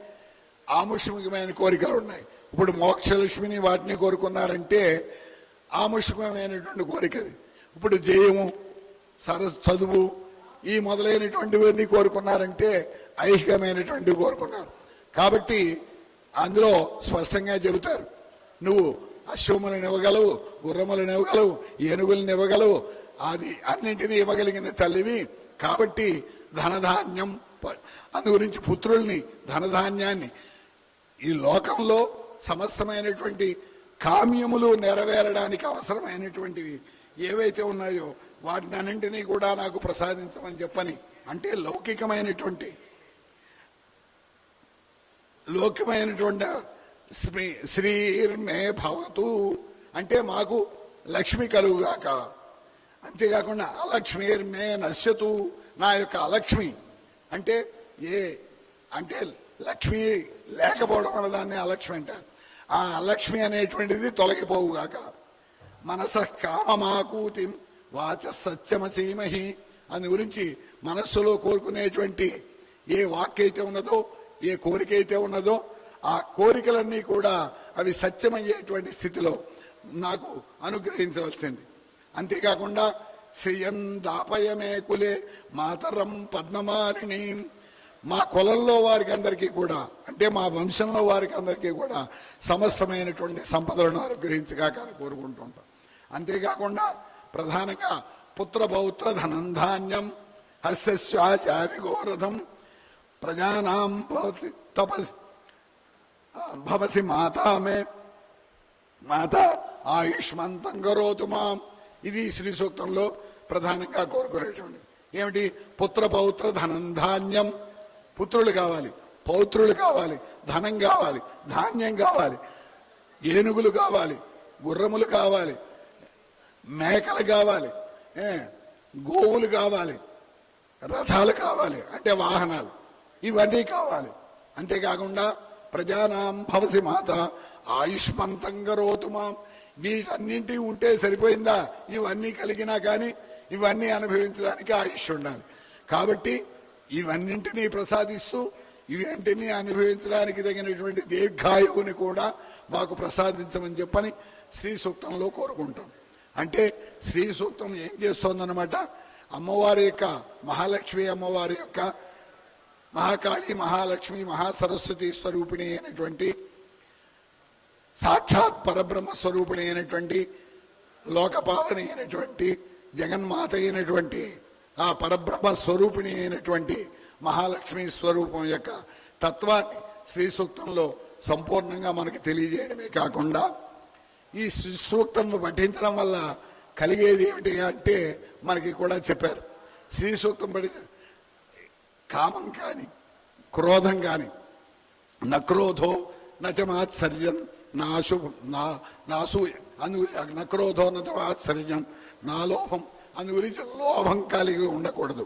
ఆముష్మికమైన కోరికలు ఉన్నాయి. ఇప్పుడు మోక్షలక్ష్మిని వాటిని కోరుకున్నారంటే ఆముష్మికమైనటువంటి కోరికది. ఇప్పుడు జయము, చదువు ఈ మొదలైనటువంటివన్నీ కోరుకున్నారంటే ఐహికమైనటువంటివి కోరుకున్నారు. కాబట్టి అందులో స్పష్టంగా చెబుతారు, నువ్వు అశ్వములను ఇవ్వగలవు, గుర్రములను ఇవ్వగలవు, ఏనుగులను ఇవ్వగలవు, అది అన్నింటినీ ఇవ్వగలిగిన తల్లివి. కాబట్టి ధనధాన్యం, అందు గురించి పుత్రుల్ని, ధనధాన్యాన్ని, ఈ లోకంలో సమస్తమైనటువంటి కామ్యములు నెరవేరడానికి అవసరమైనటువంటివి ఏవైతే ఉన్నాయో వాటిని అన్నింటినీ కూడా నాకు ప్రసాదించమని చెప్పని. అంటే లౌకికమైనటువంటి శ్రీర్మే భవతు అంటే మాకు లక్ష్మి కలుగుగాక. అంతేకాకుండా అలక్ష్మీర్మే నశ్యతు, నా యొక్క అలక్ష్మి అంటే అంటే లక్ష్మి లేకపోవడం అన్న దాన్ని అలక్ష్మి అంటారు. ఆ అలక్ష్మి అనేటువంటిది తొలగిపోవుగాక. మనస కామమాకూతిం వాచ సత్యమచీమహి. అందు గురించి మనస్సులో కోరుకునేటువంటి ఏ వాక్ అయితే ఉన్నదో, ఏ కోరిక అయితే ఉన్నదో, ఆ కోరికలన్నీ కూడా అవి సత్యమయ్యేటువంటి స్థితిలో నాకు అనుగ్రహించవలసింది. అంతేకాకుండా శ్రియం దాపయమే కులే మాతరం పద్మమాలిని, మా కులంలో వారికి అందరికీ కూడా, అంటే మా వంశంలో వారికి అందరికీ కూడా సమస్తమైనటువంటి సంపదలను అనుగ్రహించగాక అని కోరుకుంటుంటాం. అంతేకాకుండా ప్రధానంగా పుత్రపౌత్ర ధనం ధాన్యం హస్యశ్వాచారిగోరథం ప్రజానాం భవసి మాతామే మాత ఆయుష్మంతం కరోతు మాం. ఇది శ్రీ సూక్తంలో ప్రధానంగా కోరుకునేటువంటిది. ఏమిటి? పుత్రపౌత్ర ధనం ధాన్యం. పుత్రులు కావాలి, పౌత్రులు కావాలి, ధనం కావాలి, ధాన్యం కావాలి, ఏనుగులు కావాలి, గుర్రములు కావాలి, మేకలు కావాలి, గోవులు కావాలి, రథాలు కావాలి, అంటే వాహనాలు, ఇవన్నీ కావాలి. అంతేకాకుండా ప్రజానాం భవసి మాత ఆయుష్మంతం కరోతు మాం. వీటన్నింటి ఉంటే సరిపోయిందా? ఇవన్నీ కలిగినా కానీ ఇవన్నీ అనుభవించడానికి ఆయుష్ ఉండాలి. కాబట్టి ఇవన్నింటినీ ప్రసాదిస్తూ ఇవన్నింటినీ అనుభవించడానికి తగినటువంటి దీర్ఘాయువుని కూడా మాకు ప్రసాదించమని చెప్పని శ్రీ సూక్తంలో కోరుకుంటాం. అంటే శ్రీ సూక్తం ఏం చేస్తోందనమాట, అమ్మవారి యొక్క మహాలక్ష్మి అమ్మవారి యొక్క మహాకాళి, మహాలక్ష్మి, మహాసరస్వతి స్వరూపిణి అయినటువంటి సాక్షాత్ పరబ్రహ్మ స్వరూపిణి అయినటువంటి లోకపాలని అయినటువంటి జగన్మాత అయినటువంటి ఆ పరబ్రహ్మ స్వరూపిణి అయినటువంటి మహాలక్ష్మి స్వరూపం యొక్క తత్వాన్ని శ్రీ సూక్తంలో సంపూర్ణంగా మనకి తెలియజేయడమే కాకుండా ఈ శ్రీ సూక్తం పఠించడం వల్ల కలిగేది ఏమిటి అంటే మనకి కూడా చెప్పారు. శ్రీ సూక్తం పఠి కామం కానీ క్రోధం కానీ నక్రోధో నచమాత్సర్యం నాసూయ అందు నక్రోధో నచమాత్సర్యం నా లోభం అందు గురించి లోభం కలిగి ఉండకూడదు,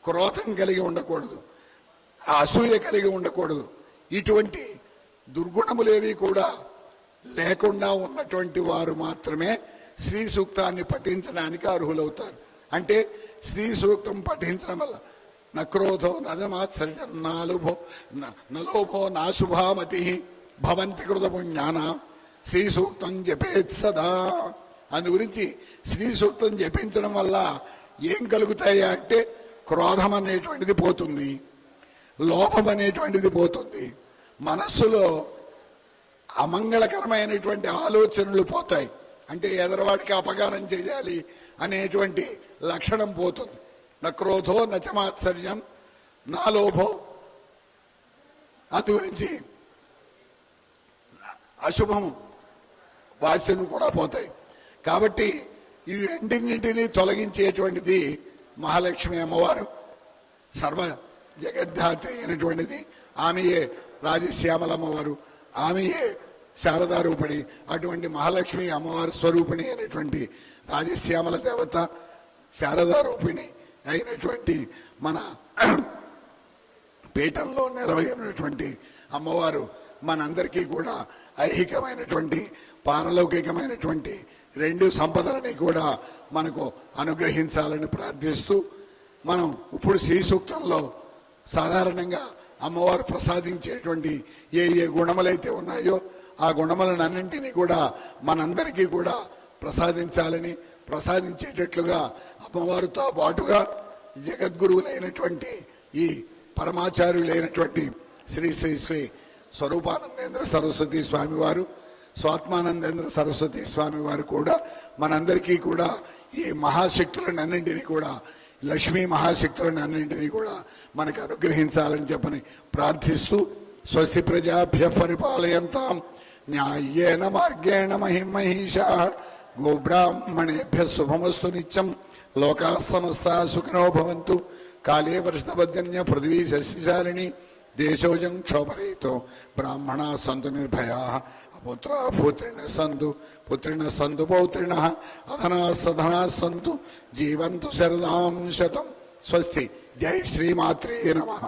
క్రోధం కలిగి ఉండకూడదు, అసూయ కలిగి ఉండకూడదు. ఇటువంటి దుర్గుణములేవి కూడా లేకుండా ఉన్నటువంటి వారు మాత్రమే శ్రీ సూక్తాన్ని పఠించడానికి అర్హులవుతారు. అంటే శ్రీ సూక్తం పఠించడం వల్ల నక్రోధో నజమాత్సర్యం నలోభో నాశుభామతి భవంతి కృత పుణ్యాన శ్రీ సూక్తం జపేత్ సదా. అందు గురించి శ్రీ సూక్తం జపించడం వల్ల ఏం కలుగుతాయి అంటే క్రోధం అనేటువంటిది పోతుంది, లోభం అనేటువంటిది పోతుంది, మనస్సులో అమంగళకరమైనటువంటి ఆలోచనలు పోతాయి. అంటే ఎదరవాడికి అపకారం చేయాలి అనేటువంటి లక్షణం పోతుంది. నక్రోధో నచమాత్సర్యం నా లోభో అందు గురించి అశుభము వాస్యం కూడా పోతాయి. కాబట్టి ఈ రెండింటిని తొలగించేటువంటిది మహాలక్ష్మి అమ్మవారు, సర్వ జగద్ధాత్రి అయినటువంటిది ఆమెయే రాజశ్యామల అమ్మవారు. ఆమెయే శారదారూపిణి. అటువంటి మహాలక్ష్మి అమ్మవారి స్వరూపిణి అయినటువంటి రాజశ్యామల దేవత శారదారూపిణి అయినటువంటి మన పీఠంలో నిలవైనటువంటి అమ్మవారు మనందరికీ కూడా ఐహికమైనటువంటి పారలౌకికమైనటువంటి రెండు సంపదలని కూడా మనకు అనుగ్రహించాలని ప్రార్థిస్తూ, మనం ఇప్పుడు శ్రీ సూక్తంలో సాధారణంగా అమ్మవారు ప్రసాదించేటువంటి ఏ ఏ గుణములైతే ఉన్నాయో ఆ గుణములనన్నింటినీ కూడా మనందరికీ కూడా ప్రసాదించాలని, ప్రసాదించేటట్లుగా అమ్మవారితో పాటుగా జగద్గురువులైనటువంటి ఈ పరమాచార్యులైనటువంటి శ్రీ శ్రీ శ్రీ స్వరూపానందేంద్ర సరస్వతి స్వామివారు, స్వాత్మానందేంద్ర సరస్వతి స్వామివారు కూడా మనందరికీ కూడా ఈ మహాశక్తులను అన్నింటినీ కూడా, లక్ష్మీ మహాశక్తులను అన్నింటినీ కూడా మనకు అనుగ్రహించాలని చెప్పని ప్రార్థిస్తూ, స్వస్తి ప్రజాభ్య పరిపాలయంతాం న్యాయేన మార్గేణ మహిమహీషా గోబ్రాహ్మణేభ్య శుభమస్తు నిత్యం లోకా సమస్తా సుఖినో భవంతు కాళే వర్షపర్జన్య పృథివీ సస్యశాలిని దేశోజం క్షోభరహితో బ్రాహ్మణా సంతు నిర్భయా అపుత్రా పుత్రిణ సంతు పౌత్రిణ అధనా సధనా సంతు జీవంతు శరదాం శతం. స్వస్తి. జై శ్రీమాత్రే నమః.